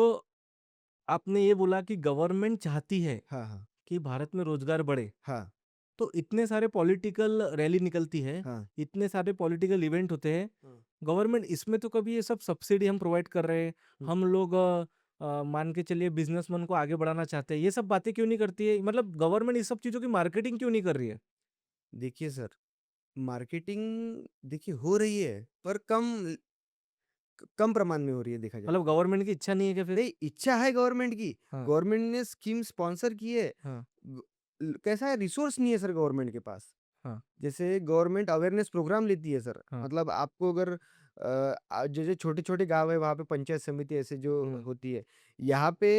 आपने ये बोला कि गवर्नमेंट चाहती है हाँ, हाँ। कि भारत में रोज़गार बढ़े, हाँ, तो इतने सारे पॉलिटिकल रैली निकलती है, हाँ। इतने सारे पॉलिटिकल इवेंट होते हैं, हाँ। गवर्नमेंट इसमें तो कभी ये सब सब्सिडी हम प्रोवाइड कर रहे हैं, हुँ। हम लोग मान के चलिए बिज़नेसमैन को आगे बढ़ाना चाहते हैं, ये सब बातें क्यों नहीं करती है? मतलब गवर्नमेंट इस सब चीज़ों की मार्केटिंग क्यों नहीं कर रही है? देखिए सर, मार्केटिंग देखिए हो रही है, पर कम प्रमाण में हो रही है देखा जाए मतलब तो। गवर्नमेंट की इच्छा नहीं है क्या फिर? नहीं, इच्छा है गवर्नमेंट की, हाँ, गवर्नमेंट ने स्कीम स्पॉन्सर की है। हाँ, ग कैसा है, रिसोर्स नहीं है सर गवर्नमेंट के पास। हाँ, जैसे गवर्नमेंट अवेयरनेस प्रोग्राम लेती है सर, हाँ, मतलब आपको अगर जैसे छोटे-छोटे गाँव है वहाँ पे पंचायत समिति ऐसे जो हुँ, होती है, यहाँ पे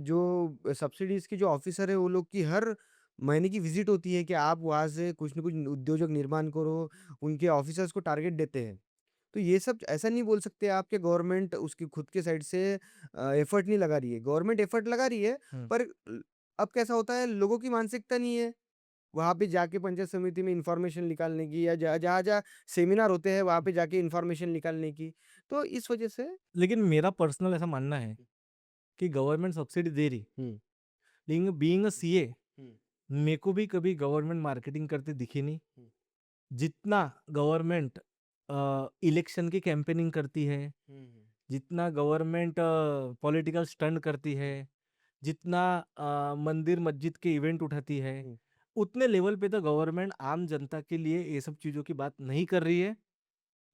जो सब्सिडीज़ के जो ऑफ़िसर है वो लोग की हर महीने की विज़िट होती है कि आप वहाँ से कुछ न कुछ उद्योजक निर्माण करो, उनके ऑफ़िसर्स को टारगेट देते हैं। तो ये सब ऐसा नहीं बोल सकते आप कि गवर्नमेंट उसकी खुद के साइड से एफ़र्ट नहीं लगा रही है। गवर्नमेंट एफ़र्ट लगा रही है, हुँ, पर अब कैसा होता है, लोगों की मानसिकता नहीं है। वहाँ पे जाके पंचायत समिति में इन्फॉर्मेशन निकालने की या जहाँ-जहाँ सेमिनार होते हैं वहाँ पे जाके इन्फॉर्मेशन निकालने की। तो इस वज़ह से लेकिन मेरा पर्सनल ऐसा मानना है कि गवर्नमेंट सब्सिडी दे रही, हुँ, लेकिन बीइंग अ सीए हुँ, मेरे को भी कभी गवर्नमेंट मार्केटिंग करते दिखी नहीं। हुँ, जितना गवर्नमेंट इलेक्शन की कैंपेनिंग करती है, हुँ, हुँ, जितना गवर्नमेंट पॉलिटिकल स्टंट करती है, जितना मंदिर मस्जिद के इवेंट उठाती है, हुँ, उतने लेवल पे तो गवर्नमेंट आम जनता के लिए ये सब चीज़ों की बात नहीं कर रही है।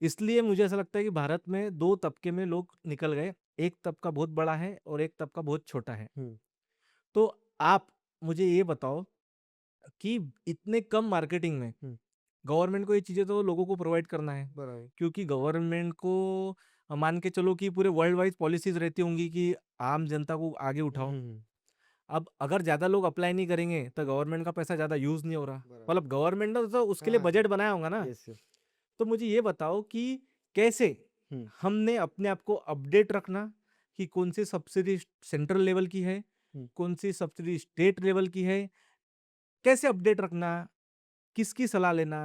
इसलिए मुझे ऐसा लगता है कि भारत में 2 तबके में लोग निकल गए। एक तबका बहुत बड़ा है और एक तबका बहुत छोटा है। हुँ, तो आप मुझे ये बताओ कि इतने कम मार्केटिंग में हुँ, गवर्नमेंट को ये चीज़ें तो लोगों को प्रोवाइड करना है, बराबर। क्योंकि गवर्नमेंट को मान के चलो कि पूरे वर्ल्ड वाइड पॉलिसीज़ रहती होंगी कि आम जनता को आगे हुँ, उठाओ। हुँ, हुँ, अब अगर ज़्यादा लोग अप्लाई नहीं करेंगे, तो गवर्नमेंट का पैसा ज़्यादा यूज़ नहीं हो रहा। बराबर। मतलब गवर्नमेंट ने तो उसके हाँ, लिए हाँ, हाँ। बजट बनाया होगा ना। Yes, yes. तो मुझे ये बताओ कि कैसे हुँ, हमने अपने आप को अपडेट रखना कि कौन सी सब्सिडी सेंट्रल लेवल की है, हुँ। कौन सी सब्सिडी स्टेट लेवल की है, कैसे अपडेट रखना, किसकी सलाह लेना?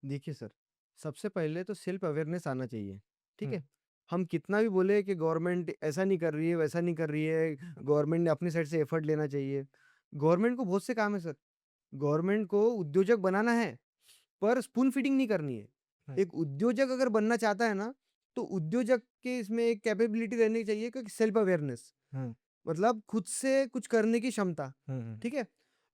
देखिए सर, सबसे पहले तो सेल्फ अवेयरनेस आना चाहिए, ठीक हुँ, है? हम कितना भी बोले कि गवर्नमेंट ऐसा नहीं कर रही है, वैसा नहीं कर रही है, गवर्नमेंट ने अपनी साइड से एफर्ट लेना चाहिए। गवर्नमेंट को बहुत से काम है सर। गवर्नमेंट को उद्योजक बनाना है, पर स्पून फीडिंग नहीं करनी है। हुँ, एक उद्योजक अगर बनना चाहता है ना, तो उद्योजक के इसमें एक कैपेबिलिटी रहनी चाहिए कि सेल्फ अवेयरनेस। हुँ, मतलब खुद से कुछ करने की क्षमता, हुँ, हुँ, ठीक है?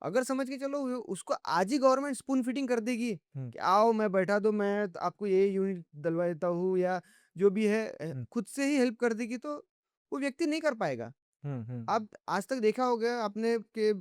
अगर समझ के चलो उसको आज ही गवर्नमेंट स्पून फीडिंग कर देगी हुँ, कि आओ मैं बैठा दो, मैं आपको ये यूनिट दिलवा देता हूँ या जो भी है हुँ, खुद से ही हेल्प कर देगी, तो वो व्यक्ति नहीं कर पाएगा। हुँ, हुँ, आप आज तक देखा होगा आपने कि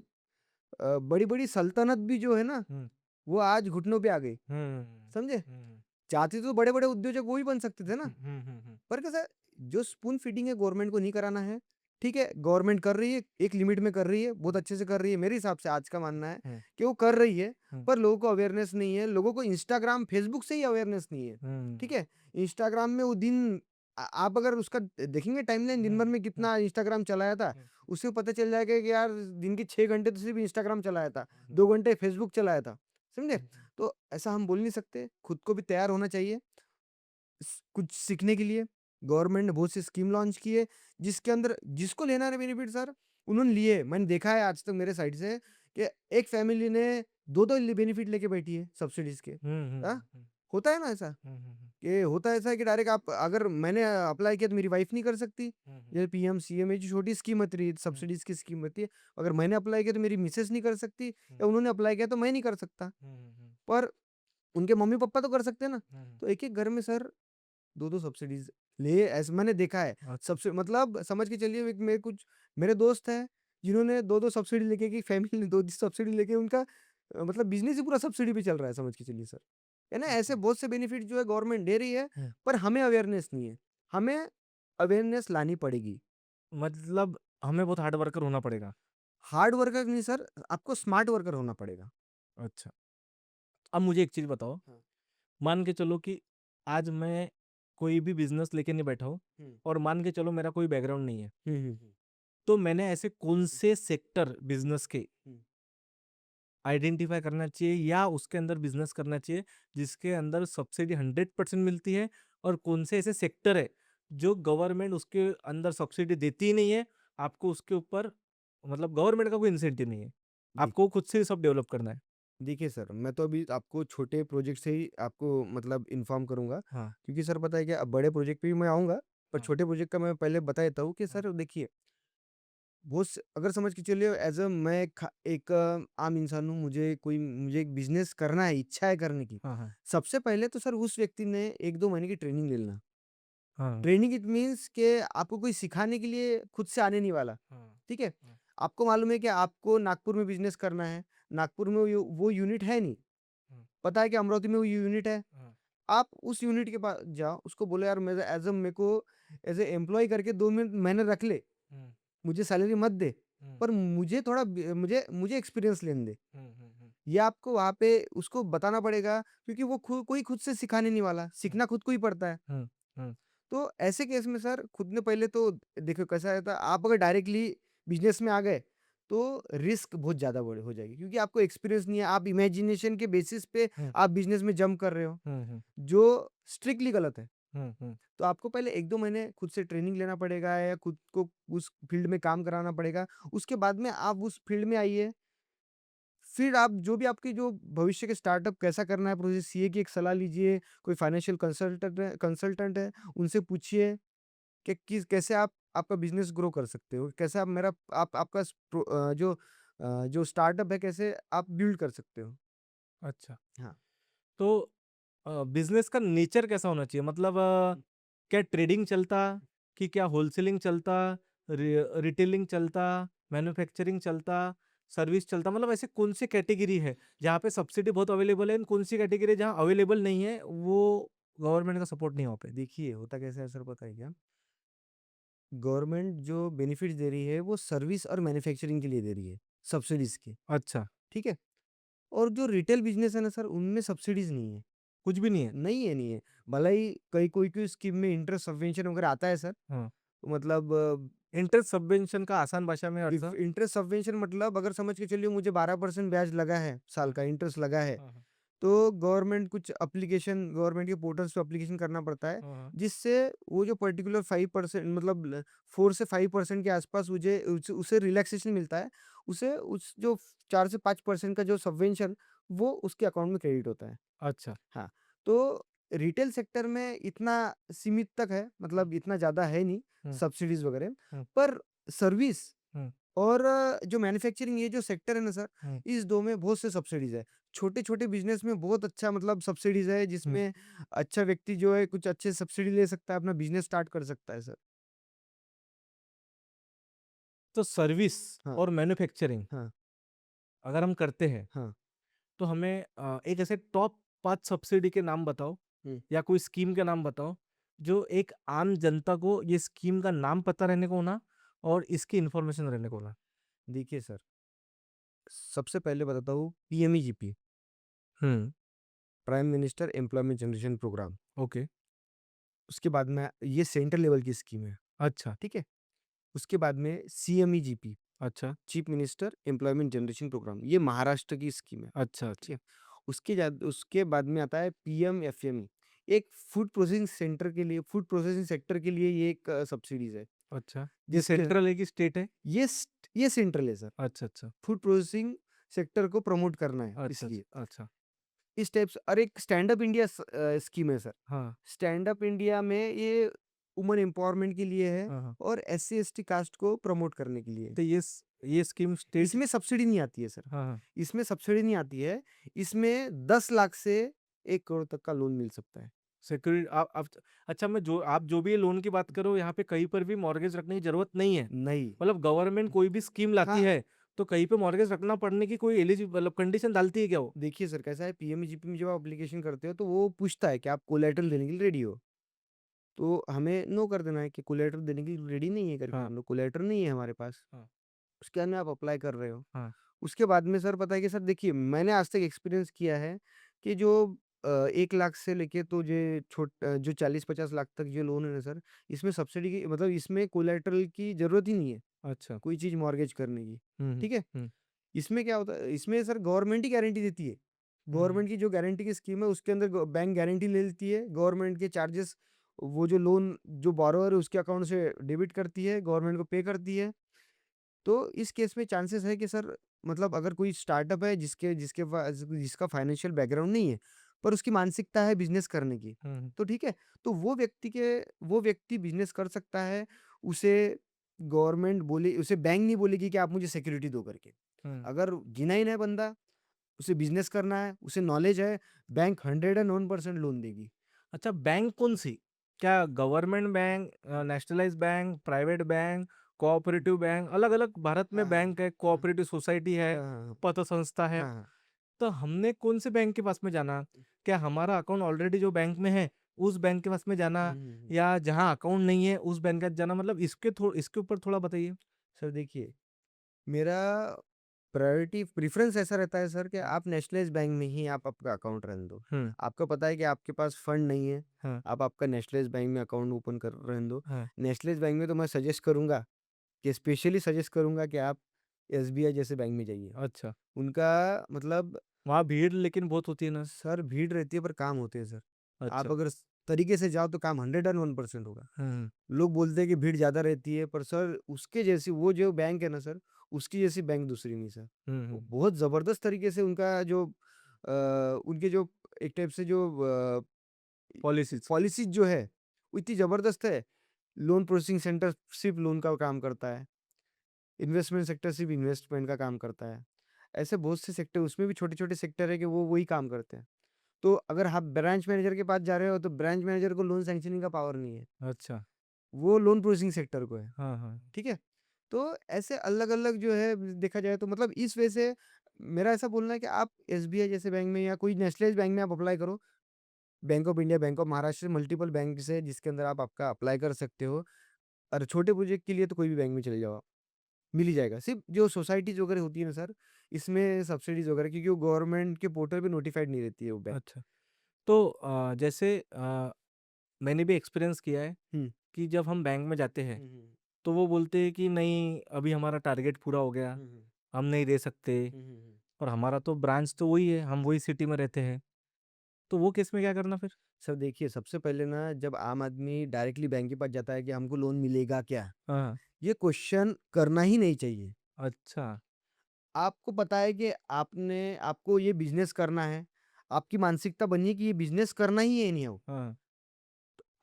बड़ी-बड़ी सल्तनत भी जो है ना, हुँ, वो आज घुटनों पे आ गई, हुँ, समझे? हुँ, चाहते तो बड़े-बड़े उद्योजक वो ही बन सकते थे ना। हुँ, हुँ, हुँ, हुँ, पर कैसा है, जो स्पून फीडिंग है गवर्नमेंट को नहीं कराना है। ठीक है, गवर्नमेंट कर रही है, एक लिमिट में कर रही है, बहुत अच्छे से कर रही है। मेरे हिसाब से आज का मानना है हुँ, कि वो कर रही है, हुँ, पर लोगों को अवेयरनेस नहीं है। लोगों को इंस्टाग्राम, फेसबुक से ही अवेयरनेस नहीं है। हुँ, ठीक है? इंस्टाग्राम में वो दिन आप अगर उसका देखेंगे टाइमलाइन दिन हुँ, भर में हुँ, कितना इंस्टाग्राम चलाया था, हुँ, उससे पता चल जाएगा कि यार दिन के 6 घंटे तो सिर्फ इंस्टाग्राम चलाया था, हुँ, 2 घंटे फेसबुक चलाया था। समझे? हुँ, तो ऐसा हम बोल नहीं सकते, खुद को भी तैयार होना चाहिए। कुछ सीखने के लिए गवर्नमेंट ने बहुत सी स्कीम लॉन्च की है, जिसके अंदर जिसको लेना है बेनिफिट सर, उन्होंने लिए। मैंने देखा है आज तक मेरे साइड से कि एक फैमिली ने 2-2 बेनिफिट लेके बैठी है सब्सिडीज़ के। हुँ, हाँ? हुँ, होता है ना ऐसा? कि होता ऐसा है कि डायरेक्ट आप अगर मैंने अप्लाई किया तो मेरी वाइफ नहीं कर सकती। ये पीएम सीएम ये जो छोटी स्कीम होती है, सब्सिडीज़ की स्कीम होती है, अगर मैंने अप्लाई किया तो मेरी मिसेज़ नहीं कर सकती या उन्होंने अप्लाई किया तो मैं नहीं कर सकता। पर उनके मम्मी-पापा तो कर सकते हैं ना। तो एक-एक घर में सर 2-2 सब्सिडीज़ लिए ऐसे मैंने देखा है। सबसे मतलब समझ के चलिए एक मेरे दोस्त हैं, जिन्होंने 2-2 सब्सिडी लेके की फैमिली ने 2 सब्सिडी लेके उनका मतलब बिज़नेस ही पूरा सब्सिडी पे चल रहा है समझ के चलिए सर। है ना? ऐसे बहुत से बेनिफिट जो है गवर्नमेंट दे रही है, पर हमें अवेयरनेस नहीं है। हमें अवेयरनेस लानी पड़ेगी। मतलब हमें बहुत हार्ड वर्कर होना पड़ेगा। हार्ड वर्कर नहीं सर, आपको स्मार्ट वर्कर होना पड़ेगा। अच्छा, अब मुझे एक चीज़ बताओ, हाँ। मान के चलो कि आज मैं कोई भी बिज़नेस लेके नहीं बैठा हूँ हुँ। और मान के चलो मेरा कोई बैकग्राउंड नहीं है। हुँ, हुँ, हुँ। तो मैंने ऐसे कौन से सेक्टर बिज़नेस के हुँ। आइडेंटिफ़ाई करना चाहिए या उसके अंदर बिज़नेस करना चाहिए, जिसके अंदर सब्सिडी 100% मिलती है और कौन से ऐसे सेक्टर है, जो गवर्नमेंट उसके अंदर सब्सिडी देती ही नहीं है, आपको उसके ऊपर मतलब गवर्नमेंट का कोई इंसेंटिव नहीं है। देख आपको खुद से सब डेवलप करना है। देखिए सर, मैं तो अभी आपको छोटे प्रोजेक्ट से ही आपको मतलब इन्फॉर्म करूँगा, हाँ, क्योंकि सर पता है क्या अब बड़े प्रोजेक्ट पे भी मैं आऊँगा, पर हाँ, छोटे प्रोजेक्ट का मैं पहले बता देता हूँ कि हाँ, सर देखिए, बहुत स अगर समझ के चलिए एज़ अ मैं एक आम इंसान हूँ, मुझे एक बिज़नेस करना है, इच्छा है करने की। हाँ, हाँ, सबसे पहले तो सर उस व्यक्ति ने 1-2 महीने की ट्रेनिंग ले लेना। हाँ, ट्रेनिंग इट मीन्स कि आपको कोई सिखाने के लिए खुद से आने नहीं वाला, हाँ, ठीक है? हाँ, आपको मालूम है कि आपको नागपुर में बिज़नेस करना है, नागपुर में वो यूनिट है नहीं, हाँ, पता है कि अमरावती में वो यूनिट है। हाँ, आप उस यूनिट के पास जाओ, उसको बोलो यार मेरे को एज़ अ एम्प्लॉयी करके 2 महीने रख ले, हुँ, मुझे सैलरी मत दे, हुँ, पर मुझे थोड़ा मुझे एक्सपीरियंस लेने दे। हुँ, हुँ, हुँ, ये आपको वहाँ पे उसको बताना पड़ेगा, क्योंकि वो कोई खुद से सिखाने नहीं वाला, हुँ, सीखना खुद को ही पड़ता है। हुँ, हुँ, तो ऐसे केस में सर खुद ने पहले तो देखो कैसा रहता है, आप अगर डायरेक्टली बिज़नेस में आ गए, तो रिस्क बहुत ज़्यादा बड़ी हो जाएगी, क्योंकि आपको एक्सपीरियंस नहीं है, आप इमेजिनेशन के बेसिस पे हुँ, आप बिज़नेस में जंप कर रहे हो, हुँ, हुँ, जो स्ट्रिक्टली गलत है। हुँ, हुँ, तो आपको पहले 1-2 महीने खुद से ट्रेनिंग लेना पड़ेगा या खुद को उस फील्ड में काम कराना पड़ेगा। उसके बाद में आप उस फील्ड में आइए, फिर आप जो भी आपकी जो भविष्य के स्टार्टअप कैसा करना है प्रोसेस सीए की एक सलाह लीजिए, कोई फाइनेंशियल कंसल्टेंट है, उनसे पूछिए कि किस कैसे आप आपका बिज़नेस ग्रो कर सकते हो? कैसे आप मेरा आप आपका जो स्टार्टअप है कैसे आप बिल्ड कर सकते हो? अच्छा। हाँ। तो बिज़नेस का नेचर कैसा होना चाहिए? मतलब क्या ट्रेडिंग चलता, कि क्या होलसेलिंग चलता, रिटेलिंग चलता, मैन्युफैक्चरिंग चलता, सर्विस चलता? मतलब ऐसे कौन सी कैटेगरी है, जहाँ पे सब्सिडी बहुत अवेलेबल है एंड कौन सी कैटेगरी है जहाँ अवेलेबल नहीं है, वो गवर्नमेंट का सपोर्ट नहीं है वहाँ पे? देखिए होता कैसा है सर पता है क्या? गवर्नमेंट जो बेनिफिट्स दे रही है वो सर्विस और मैन्युफैक्चरिंग के लिए दे रही है, सब्सिडीज़ के, अच्छा, ठीक है? और जो रिटेल बिज़नेस है ना सर उनमें सब्सिडीज़ नहीं है। कुछ भी नहीं है? नहीं है। भले ही कई कोई-कोई स्कीम में इंटरेस्ट सब्वेंशन वगैरह आता है सर, हाँ। मतलब इंटरेस्ट सबवेंशन का आसान भाषा में अर्थ? इफ इंटरेस्ट सब्वेंशन मतलब अगर समझ के चलिए मुझे 12% ब्याज लगा है, साल हाँ, का इंटरेस्ट लगा है, हाँ, हाँ, तो गवर्नमेंट के पोर्टल्स पे एप्लीकेशन करना पड़ता है, हाँ, हाँ, जिससे वो जो पर्टिकुलर 5% मतलब 4 से 5% के आसपास मुझे उसे रिलैक्सेशन मिलता है। उसे उस जो 4 से 5% का जो सबवेंशन वो उसके अकाउंट में क्रेडिट होता है। अच्छा। हाँ, तो रिटेल सेक्टर में इतना सीमित तक है, हुँ, मतलब इतना ज़्यादा है नहीं हुँ, सब्सिडीज़ वगैरह, हुँ, पर सर्विस हुँ, और जो मैन्युफैक्चरिंग ये जो सेक्टर है ना सर, हुँ, इस 2 में बहुत से सब्सिडीज़ है। छोटे-छोटे बिज़नेस में बहुत अच्छा मतलब सब्सिडीज़ है, हुँ। जिसमें अच्छा व्यक्ति जो है कुछ अच्छे सब्सिडी ले सकता है, अपना बिज़नेस स्टार्ट कर सकता है सर। तो सर्विस हाँ, और मैन्युफैक्चरिंग हाँ, अगर हम करते हैं, हाँ। तो हमें एक ऐसे टॉप 5 सब्सिडी के नाम बताओ हुँ, या कोई स्कीम के नाम बताओ, जो एक आम जनता को ये स्कीम का नाम पता रहने को ना और इसकी इन्फॉर्मेशन रहने को ना। देखिए सर, सबसे पहले बताता हूँ PMEGP, hmm, prime minister employment generation programme. Okay, उसके बाद में ये सेंट्रल लेवल की स्कीम है, अच्छा, ठीक है? उसके बाद में सीएमईजीपी, अच्छा, chief minister employment generation program, ये महाराष्ट्र की स्कीम है, अच्छा, ठीक अच्छा, है? उसके बाद में आता है पीएमएफएमई, एक फूड प्रोसेसिंग सेक्टर के लिए ये एक सब्सिडीज़ है, अच्छा। ये जिसके सेंट्रल है कि स्टेट है? ये सेंट्रल है सर, अच्छा, अच्छा, फूड प्रोसेसिंग सेक्टर को प्रमोट करना है अच्छा, इसलिए। अच्छा, अच्छा, इस टाइप से। और एक स्टैंड अप इंडिया स्कीम है सर। हाँ, स्टैंड अप इंडिया में ये वुमन एम्पावरमेंट के लिए है हाँ, हाँ। और एससी-एसटी कास्ट को प्रमोट करने के लिए है। तो ये स्कीम स्टेट। इसमें सब्सिडी नहीं आती है सर। हाँ, हाँ। इसमें सब्सिडी नहीं आती है। इसमें 10 लाख से 1 करोड़ तक का लोन मिल सकता है। सिक्योरिटी आप अच्छा, मैं जो आप जो भी ये लोन की बात कर रहे हो, यहाँ पे कहीं पर भी मॉर्गेज रखने की ज़रूरत नहीं है। नहीं। मतलब गवर्नमेंट कोई भी स्कीम लाती हाँ, है, तो कहीं पे मॉर्गेज रखना पड़ने की कोई मतलब कंडीशन डालती है क्या वो? देखिए सर कैसा है, पीएमजीपी में जब आप एप्लीकेशन करते हो तो वो पूछता है कि आप कोलैटरल देने के लिए रेडी हो। तो हमें नो कर देना है कि कोलैटरल देने के लिए रेडी नहीं है करके, हाँ, हम लोग कोलैटरल नहीं है हमारे पास। हाँ, उसके बाद में आप अप्लाई कर रहे हो। हाँ, उसके बाद में सर पता है कि सर देखिए, मैंने आज तक एक्सपीरियंस किया है कि जो 1 लाख से लेके तो जो 40-50 लाख तक जो लोन है ना सर, इसमें सब्सिडी की मतलब इसमें कोलैटरल की ज़रूरत ही नहीं है, अच्छा। कोई चीज़ मॉर्गेज करने की। हुँ, हुँ, ठीक है? हुँ, इसमें क्या होता है, इसमें सर गवर्नमेंट ही गारंटी देती है। हुँ, गवर्नमेंट की जो गारंटी की स्कीम है उसके अंदर ग बैंक गारंटी ले लेती है। गवर्नमेंट के चार्जेस वो जो लोन जो बोरोवर है उसके अकाउंट से डेबिट करती है, गवर्नमेंट को पे करती है। तो इस केस में चांसेस है कि सर मतलब अगर कोई स्टार्टअप है जिसके पास जिसका फाइनेंशियल बैकग्राउंड नहीं है, पर उसकी मानसिकता है बिज़नेस करने की, हुँ, तो ठीक है? तो वो व्यक्ति बिज़नेस कर सकता है। उसे उसे बैंक नहीं बोलेगी कि आप मुझे सिक्योरिटी दो करके। हुँ। अगर जिनाइन है बंदा, उसे बिज़नेस करना है, उसे नॉलेज है, बैंक 101% लोन देगी। अच्छा, बैंक कौन-सी? क्या government bank, nationalised bank, private bank, cooperative bank, अलग-अलग भारत में हाँ, हाँ। बैंक है, हाँ, कोऑपरेटिव सोसाइटी है, हाँ, हाँ, पत संस्था है। हाँ, हाँ। तो हमने कौन से बैंक के पास में जाना? क्या हमारा अकाउंट ऑलरेडी जो बैंक में है, उस बैंक के पास में जाना, हुँ, हुँ, हुँ। या जहाँ अकाउंट नहीं है उस बैंक के पास जाना? मतलब इसके ऊपर थोड़ा बताइए? सर देखिए, मेरा प्रायोरिटी प्रेफ़रेंस ऐसा रहता है सर कि आप नेशनलाइज़्ड बैंक में ही आप आपका अकाउंट रहने दो। हुँ, आपको पता है कि आपके पास फंड नहीं है, हाँ, आप आपका नेशनलाइज़्ड बैंक में अकाउंट ओपन कर रहने दो। हाँ। नेशनलाइज़्ड बैंक में तो मैं सजेस्ट करूँगा कि स्पेशली सजेस्ट करूँगा कि आप एसबीआई जैसे बैंक में जाइए। अच्छा, उनका मतलब वहाँ भीड़ लेकिन बहुत होती है ना? सर भीड़ रहती है पर काम होते हैं सर। आप अच्छा। अगर तरीके से जाओ तो काम 101% होगा। हुँ, लोग बोलते हैं कि भीड़ ज़्यादा रहती है, पर सर उसके जैसी वो जो बैंक है ना सर, उसकी जैसी बैंक दूसरी नहीं सर। हुँ, वो हुँ। बहुत ज़बरदस्त तरीके से उनका जो उनके जो एक टाइप से जो पॉलिसीज़। पॉलिसीज़ जो है, वो इतनी ज़बरदस्त है। लोन प्रोसेसिंग सेंटर सिर्फ़ लोन का काम करता है। इन्वेस्टमेंट सेक्टर सिर्फ़ इन्वेस्टमेंट का काम करता है। ऐसे बहुत से सेक्टर उसमें भी छोटे-छोटे सेक्टर है कि वो वही काम करते हैं। तो अगर आप ब्रांच मैनेजर के पास जा रहे हो, तो ब्रांच मैनेजर को लोन सैंक्शनिंग का पावर नहीं है। अच्छा। वो लोन प्रोसेसिंग सेक्टर को है। हाँ, हाँ। ठीक है? तो ऐसे अलग-अलग जो है देखा जाए तो मतलब इस वजह से मेरा ऐसा बोलना है कि आप एसबीआई जैसे बैंक में या कोई नेशनलाइज़्ड बैंक में आप अप्लाई करो। Bank of India, bank of Maharashtra multiple banks है जिसके अंदर आप आपका अप्लाई कर सकते हो। और छोटे प्रोजेक्ट के लिए तो कोई भी बैंक में चले जाओ आप, मिल ही जाएगा। सिर्फ़ जो सोसाइटीज़ वगैरह होती है ना सर, इसमें सब्सिडीज़ वगैरह क्योंकि वो गवर्नमेंट के पोर्टल पे नोटिफ़ाइड नहीं रहती है वो बैंक। अच्छा। तो जैसे मैंने भी एक्सपीरियंस किया है हुँ। कि जब हम बैंक में जाते हैं, हुँ, हुँ। तो वो बोलते हैं कि नहीं, अभी हमारा टारगेट पूरा हो गया, हुँ, हुँ। हम नहीं दे सकते। हुँ, हुँ, हुँ। और हमारा तो ब्रांच तो वही है, हम वही सिटी में रहते हैं। तो वो केस में क्या करना फिर? सर देखिए, सबसे पहले ना जब आम आदमी डायरेक्टली बैंक के पास जाता है कि हमको लोन मिलेगा क्या? हाँ, ये क्वेश्चन करना ही नहीं चाहिए। अच्छा। आपको पता है कि आपको ये बिज़नेस करना है, आपकी मानसिकता बनी है कि ये बिज़नेस करना ही है एनी हाउ। हाँ,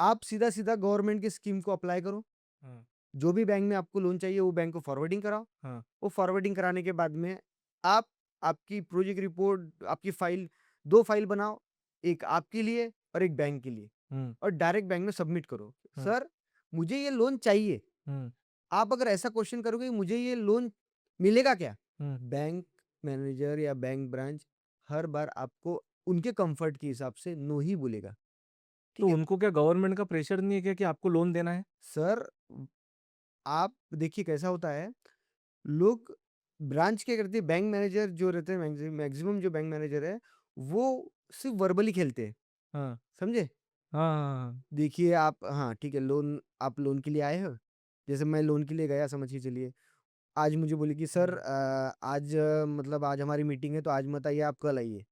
आप सीधा-सीधा गवर्नमेंट की स्कीम को अप्लाई करो। हाँ, जो भी बैंक में आपको लोन चाहिए वो बैंक को फॉरवर्डिंग कराओ। हाँ। वो फॉरवर्डिंग कराने के बाद में आप आपकी प्रोजेक्ट रिपोर्ट, आपकी फ़ाइल 2 फ़ाइल बनाओ, एक आपके लिए और एक बैंक के लिए हुँ, और डायरेक्ट बैंक में सबमिट करो। हुँ, सर, मुझे ये लोन चाहिए। हुँ, आप अगर ऐसा क्वेश्चन करोगे कि मुझे ये लोन मिलेगा क्या? हुँ। बैंक मैनेजर या बैंक ब्रांच हर बार आपको उनके कम्फर्ट के हिसाब से नो ही बोलेगा। तो ठीक है? उनको क्या गवर्नमेंट का प्रेशर नहीं है क्या कि आपको लोन देना है? सर, आप देखिए कैसा होता है, लोग ब्रांच क्या करते हैं, बैंक मैनेजर जो रहते हैं मैक्सिमम जो बैंक मैनेजर है, वो सिर्फ़ वर्बली खेलते हैं, हाँ, समझे? हाँ, हाँ, हाँ। देखिए आप हाँ, ठीक है आप लोन के लिए आए हो? जैसे मैं लोन के लिए गया समझ के चलिए। आज मुझे बोले कि सर हुँ, आज मतलब आज हमारी मीटिंग है तो आज मत आइए, आप कल आइए,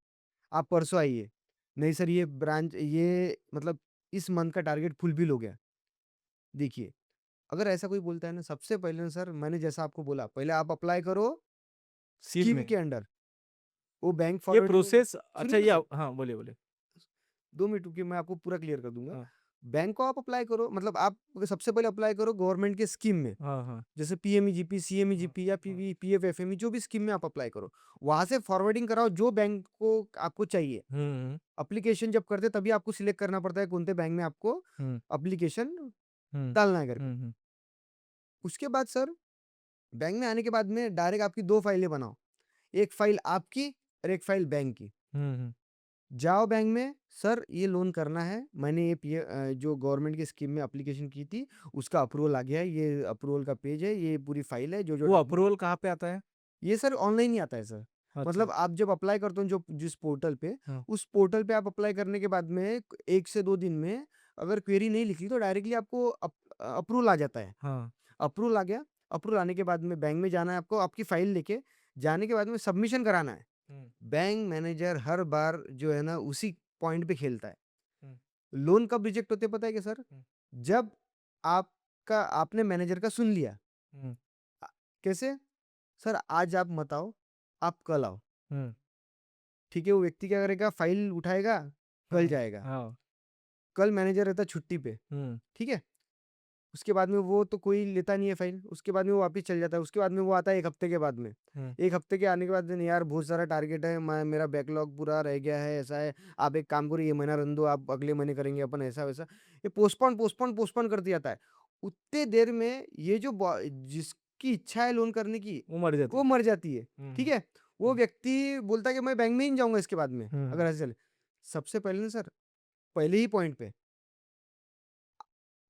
आप परसों आइए। नहीं सर, ये मतलब इस मंथ का टारगेट फुलफ़िल हो गया। देखिए, अगर ऐसा कोई बोलता है ना, सबसे पहले ना सर मैंने जैसा आपको बोला, पहले आप अप्लाई करो स्कीम स्कीम में। के अंडर। वो बैंक ये फॉरवर्डिंग प्रोसेस सुनिए अच्छा ना ये सर, हाँ, बोलिए, बोलिए। 2 मिनट रुकिए, मैं आपको पूरा क्लियर कर दूँगा। हाँ, बैंक को आप अप्लाई करो, मतलब आप सबसे पहले अप्लाई करो गवर्नमेंट के स्कीम में, हाँ, हाँ, जैसे पीएमईजीपी, हाँ, सीएमईजीपी या हाँ, पीएफएफएमई, जो भी स्कीम में आप अप्लाई करो। वहाँ से फॉरवर्डिंग कराओ जो बैंक को आपको चाहिए। हुँ, हुँ, एप्लीकेशन जब करते हैं तभी आपको सिलेक्ट करना पड़ता है कौन-से बैंक में आपको हुँ, एप्लीकेशन हुँ, डालना है करके। हुँ, हुँ, उसके बाद सर, बैंक में आने के बाद में डायरेक्ट आपकी 2 फाइलें बनाओ। एक फाइल आपकी और एक फाइल बैंक की। हुँ, हुँ, जाओ बैंक में, सर ये लोन करना है, मैंने ये जो गवर्नमेंट की स्कीम में एप्लीकेशन की थी, उसका अप्रूवल आ गया है, ये अप्रूवल का पेज है, ये पूरी फाइल है, जो-जो वो डॉक्यूमेंट। अप्रूवल कहाँ पे आता है? ये सर ऑनलाइन ही आता है सर। अच्छा, मतलब आप जब अप्लाई करते हो जो जिस पोर्टल पे, हाँ, उस पोर्टल पे आप अप्लाई करने के बाद में 1 से 2 दिन में अगर क्वेरी नहीं लिखी तो डायरेक्टली आपको अप्रूवल आ जाता है। हाँ, अप्रूवल आ गया, अप्रूवल आने के बाद में बैंक में जाना है आपको, आपकी फाइल लेके जाने के बाद में सबमिशन कराना है। हुँ, बैंक मैनेजर हर बार जो है ना उसी पॉइंट पे खेलता है। हुँ, लोन कब रिजेक्ट होते हैं पता है क्या सर? हुँ, जब आपने मैनेजर का सुन लिया। हुँ, अ, कैसे? सर आज आप मत आओ, आप कल आओ। हुँ, ठीक है, वो व्यक्ति क्या करेगा, फाइल उठाएगा, कल हाँ, जाएगा। हाँ, कल मैनेजर रहता है छुट्टी पे, हुँ, ठीक है? उसके बाद में वो तो कोई लेता नहीं है फाइल, उसके बाद में वो वापस चल जाता है, उसके बाद में वो आता है 1 हफ्ते के बाद में। हुँ, 1 हफ्ते के आने के बाद में, नहीं यार बहुत सारा टारगेट है, मैं मेरा बैकलॉग पूरा रह गया है, ऐसा है, आप एक काम करो ये महीना रहने दो, आप अगले महीने करेंगे अपन, ऐसा-वैसा। ये पोस्टपोन, पोस्टपोन, पोस्टपोन करते जाता है। उतने देर में ये जो जिसकी इच्छा है लोन करने की, वो मर जाती वो है। मर जाती है, हुँ, ठीक हुँ, है? वो हुँ, व्यक्ति बोलता है कि मैं बैंक में ही नहीं जाऊँगा इसके बाद में, हुँ, अगर ऐसे चले। सबसे पहले ना सर, पहले ही पॉइंट पे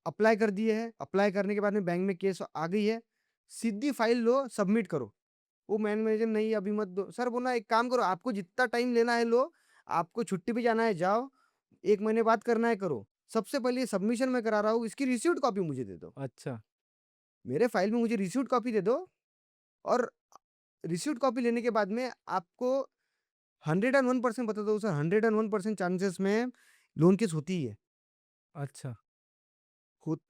अप्लाई कर दिए हैं, अप्लाई करने के बाद में बैंक में केस आ गई है, सीधी फाइल लो, सबमिट करो। वो मैनेजर नहीं अभी मत दो। सर बोला एक काम करो, आपको जितना टाइम लेना है लो, आपको छुट्टी पे जाना है जाओ, 1 महीने बाद करना है करो। सबसे पहले ये सबमिशन मैं करा रहा हूँ, इसकी रिसीव्ड कॉपी मुझे दे दो। अच्छा, मेरे फाइल में मुझे रिसीव्ड कॉपी दे दो, और रिसीव्ड कॉपी लेने के बाद में आपको 101% बता दो सर, 101% चांसेस में लोन केस होती ही है। अच्छा, होत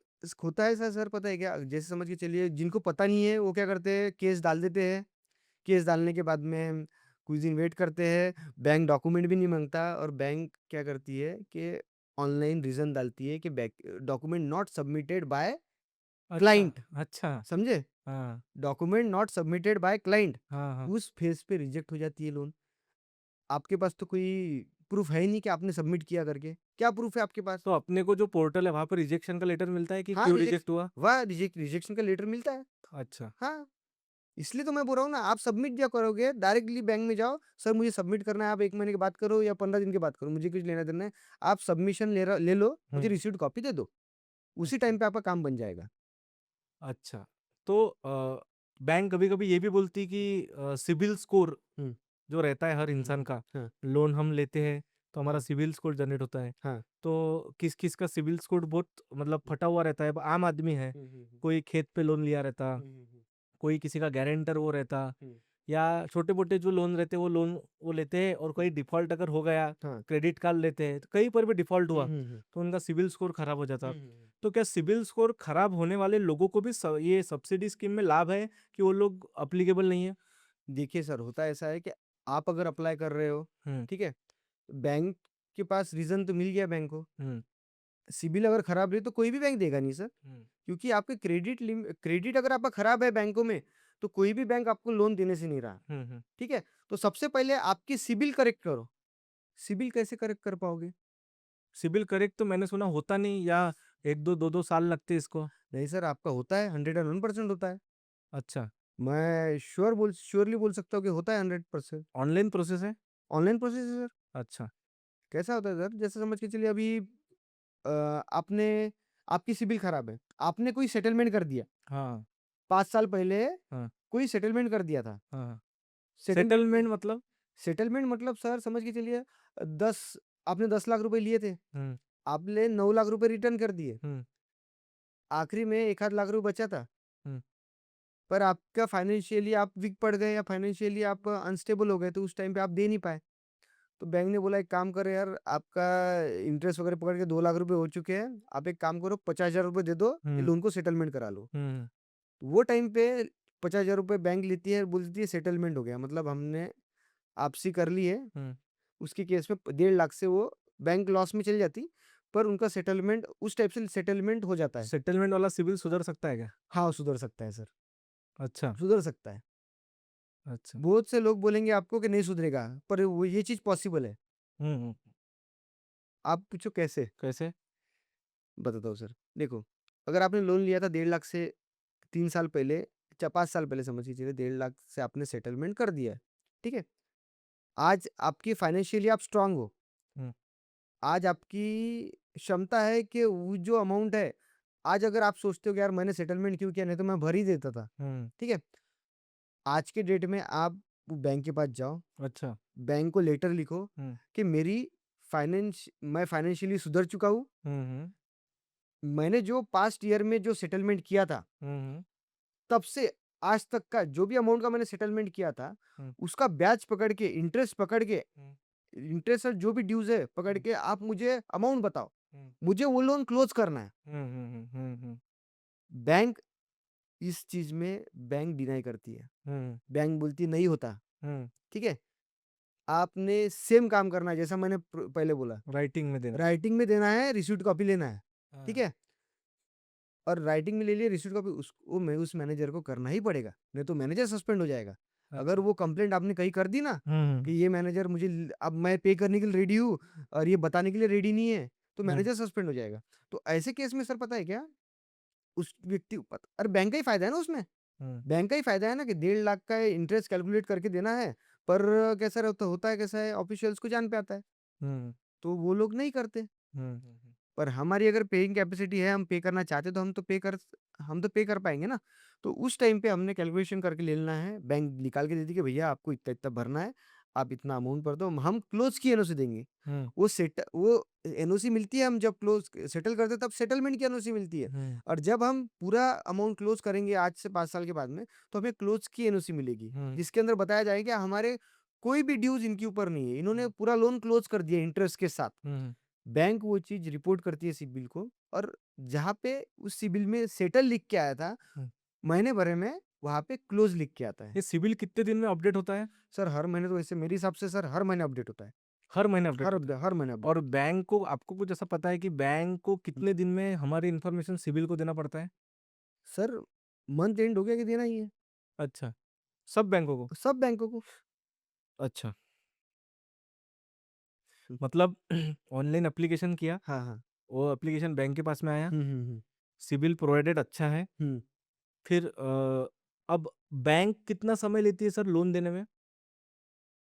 होता है ऐसा सर, पता है क्या? जैसे समझ के चलिए, जिनको पता नहीं है वो क्या करते हैं, केस डाल देते हैं। केस डालने के बाद में कुछ दिन वेट करते हैं, बैंक डॉक्यूमेंट भी नहीं माँगता, और बैंक क्या करती है कि ऑनलाइन रीज़न डालती है कि डॉक्यूमेंट नॉट सबमिटेड बाय अच्छा, क्लाइंट, अच्छा, समझे? हाँ, document not submitted by client, हाँ, हाँ। उस फेज़ पे रिजेक्ट हो जाती है लोन। आपके पास तो कोई प्रूफ़ है ही नहीं कि आपने सबमिट किया करके। क्या प्रूफ़ है आपके पास? तो अपने को जो पोर्टल है वहाँ पे रिजेक्शन का लेटर मिलता है कि हाँ, क्यों रिजेक्ट हुआ? रिजेक्शन का लेटर मिलता है। अच्छा, हाँ। इसलिए तो मैं बोल रहा हूँ ना, आप सबमिट क्या करोगे, डायरेक्टली बैंक में जाओ, सर मुझे सबमिट करना है, आप 1 महीने के बाद करो या 15 दिन के बाद करो, मुझे कुछ लेना-देना है। आप सबमिशन ले लो, मुझे हुँ, रिसीव्ड कॉपी दे दो। उसी अच्छा, टाइम पे आपका काम बन जाएगा। अच्छा। तो बैंक कभी-कभी ये भी बोलती कि सिबिल स्कोर हुँ, जो रहता है हर हुँ, हुँ, इंसान हुँ। का, हाँ, लोन हम लेते हैं तो हमारा हाँ, सिबिल स्कोर जनरेट होता है। हाँ। तो किस-किस का सिबिल स्कोर बहुत मतलब हुँ, फटा हुआ रहता है। अब आम आदमी है, हुँ, हुँ, हुँ। कोई खेत पे लोन लिया रहता, हुँ, हुँ, हुँ, कोई किसी का गारंटर वो रहता हुँ, या छोटे-मोटे जो लोन रहते हैं वो लोन वो लेते हैं और हुँ। कोई डिफ़ॉल्ट अगर हो गया, हाँ। क्रेडिट कार्ड लेते हैं, तो कहीं पर भी डिफ़ॉल्ट हुँ, हुआ, हुँ, हुँ। तो उनका सिबिल स्कोर खराब हो हुँ, जाता। हुँ, हुँ। तो क्या सिबिल स्कोर खराब होने वाले लोगों को भी ये सब्सिडी स्कीम में लाभ है कि वो लोग एप्लीकेबल नहीं है? देखिए सर, होता ऐसा है कि आप अगर अप्लाई कर रहे हो, हुँ, ठीक है? बैंक के पास रीज़न तो मिल गया बैंक को। हुँ, सिबिल अगर खराब रही तो कोई भी बैंक देगा नहीं सर। हुँ, क्योंकि आपके क्रेडिट अगर आपका खराब है बैंकों में, तो कोई भी बैंक आपको लोन देने से नहीं रहा, हुँ, हुँ। ठीक है? तो सबसे पहले आपकी सिबिल करेक्ट करो। सिबिल कैसे करेक्ट कर पाओगे? सिबिल करेक्ट तो मैंने सुना होता नहीं या 1-2 2-2 साल लगते हैं इसको। नहीं सर, आपका होता है, 101% होता है। अच्छा, मैं श्योरली बोल सकता हूँ कि होता है 100%। ऑनलाइन प्रोसेस है? ऑनलाइन प्रोसेस है सर। अच्छा, कैसा होता है सर? जैसे समझ के चलिए, अभी आपने आपकी सिबिल खराब है, आपने कोई सेटलमेंट कर दिया। हाँ, 5 साल पहले हाँ, कोई सेटलमेंट कर दिया था। हाँ, हाँ। सेटलमेंट में सेटलमेंट मतलब? सेटलमेंट मतलब सर समझ के चलिए, 10 आपने 10 लाख रुपए लिए थे, हुँ, आपने 9 लाख रुपए रिटर्न कर दिए। हुँ, आखिरी में 1 आध लाख रुपए बचा था, हुँ, पर आपका फाइनेंशियली आप वीक पड़ गए या फाइनेंशियली आप अनस्टेबल हो गए, तो उस टाइम पे आप दे नहीं पाए। तो बैंक ने बोला एक काम करो यार, आपका इंटरेस्ट वगैरह पकड़ के 2 लाख रुपए हो चुके हैं, आप एक काम करो 50,000 रुपए दे दो, ये हुँ, लोन को सेटलमेंट करा लो। हुँ, वो टाइम पे 50,000 रुपए बैंक लेती है, बोलती है सेटलमेंट हो गया, मतलब हमने आपसी कर ली है, हुँ। उसके केस में 1.5 लाख से वो बैंक लॉस में चली जाती, पर उनका सेटलमेंट उस टाइप से सेटलमेंट हो जाता है। सेटलमेंट वाला सिविल सुधर सकता है क्या? हाँ, सुधर सकता है सर, अच्छा, सुधर सकता है। अच्छा। बहुत से लोग बोलेंगे आपको कि नहीं सुधरेगा, पर वो ये चीज़ पॉसिबल है। हुँ, हुँ। आप पूछो कैसे? कैसे? बताता हूँ सर। देखो, अगर आपने लोन लिया था 1.5 लाख से 3 साल पहले, च 5 साल पहले समझ के चलिए, 1.5 लाख से आपने सेटलमेंट कर दिया है, ठीक है? आज आपकी फाइनेंशियली आप स्ट्रॉन्ग हो। हुँ, आज आपकी क्षमता है कि वो जो अमाउंट है, आज अगर आप सोचते हो कि यार मैंने सेटलमेंट क्यों किया, नहीं तो मैं भर ही देता था, हुँ। ठीक है? आज के डेट में आप बैंक के पास जाओ, अच्छा। बैंक को लेटर लिखो हुँ। कि मैं फाइनेंशियली सुधर चुका हूँ। हुँ, हुँ। मैंने जो पास्ट ईयर में जो सेटलमेंट किया था, हुँ, हुँ। तब से आज तक का जो भी अमाउंट का मैंने सेटलमेंट किया था, हुँ, उसका ब्याज पकड़ के, इंटरेस्ट पकड़ के, हुँ, इंटरेस्ट और जो भी ड्यूज़ है पकड़ हुँ, के आप मुझे अमाउंट बताओ। हुँ। मुझे वो लोन क्लोज़ करना है। हुँ, हुँ, हुँ, हुँ, हुँ। बैंक इस चीज़ में बैंक डिनाई करती है। हुँ, बैंक बोलती है नहीं होता, हुँ। ठीक है? आपने सेम काम करना है जैसा मैंने पहले बोला। राइटिंग में देना। राइटिंग में देना है, रिसीट कॉपी लेना है, ठीक हाँ। है? और राइटिंग में ले लिए रिसीट कॉपी उसको मैं उस मैनेजर को करना ही पड़ेगा, नहीं तो मैनेजर सस्पेंड हो जाएगा। अगर अच्छा। वो कंप्लेंट आपने कहीं कर दी ना हुँ, हुँ, कि ये मैनेजर मुझे अब मैं पे करने के लिए रेडी हूँ और ये बताने के लिए रेडी नहीं है, तो हुँ, मैनेजर सस्पेंड हो जाएगा। तो ऐसे केस में सर पता है क्या? उस व्यक्ति को पता अरे बैंक का ही फ़ायदा है ना उसमें। हुँ, बैंक का ही फ़ायदा है ना कि 1.5 लाख का इंटरेस्ट कैलकुलेट करके देना है, पर कैसा रहता होता है कैसा है ऑफ़िशियल्स को जान पे आता है, हुँ, तो वो लोग नहीं करते। हुँ, हुँ, हुँ। पर हमारी अगर पेइंग कैपेसिटी है, हम पे करना चाहते हैं तो हम तो पे कर पाएँगे ना। तो उस टाइम पे हमने कैलकुलेशन करके ले लेना है, बैंक निकाल के दे दी कि भैया आपको इतना-इतना भरना है, आप इतना अमाउंट भर दो, हम क्लोज़ की एनओसी देंगे। हुँ, वो एनओसी मिलती है हम जब क्लोज़ सेटल करते हैं तब सेटलमेंट की एनओसी मिलती है। हुँ, और जब हम पूरा अमाउंट क्लोज़ करेंगे आज से 5 साल के बाद में, तो हमें क्लोज़ की एनओसी मिलेगी, हुँ, जिसके अंदर बताया जाएगा हमारे कोई भी ड्यूज़ इनके ऊपर नहीं है, इन्होंने हुँ, पूरा लोन क्लोज़ कर दिया इंटरेस्ट के साथ। हुँ, बैंक वो चीज़ रिपोर्ट करती है सिबिल को और जहाँ पे उस सिबिल में सेटल लिख के आया था, हुँ। महीने भर में वहाँ पे क्लोज़ लिख के आता है। ये सिविल कितने दिन में अपडेट होता है? सर हर महीने तो वैसे मेरे हिसाब से सर हर महीने अपडेट होता है। हर महीने अपडेट होता है। हर महीने अपडेट और होता है। बैंक को आपको कुछ ऐसा पता है कि बैंक को कितने दिन में हमारी इन्फॉर्मेशन सिविल को देना पड़ता है? सर मंथ एंड हो गया कि देना ही है, अच्छा, सब बैंकों को? सब बैंकों को। अच्छा, मतलब ऑनलाइन एप्लीकेशन किया, हाँ, हाँ। वो एप्लीकेशन बैंक के पास में आया, हुँ, हुँ, हुँ। सिविल प्रोवाइडेड अच्छा है, हुँ। फिर अब बैंक कितना समय लेती है सर लोन देने में?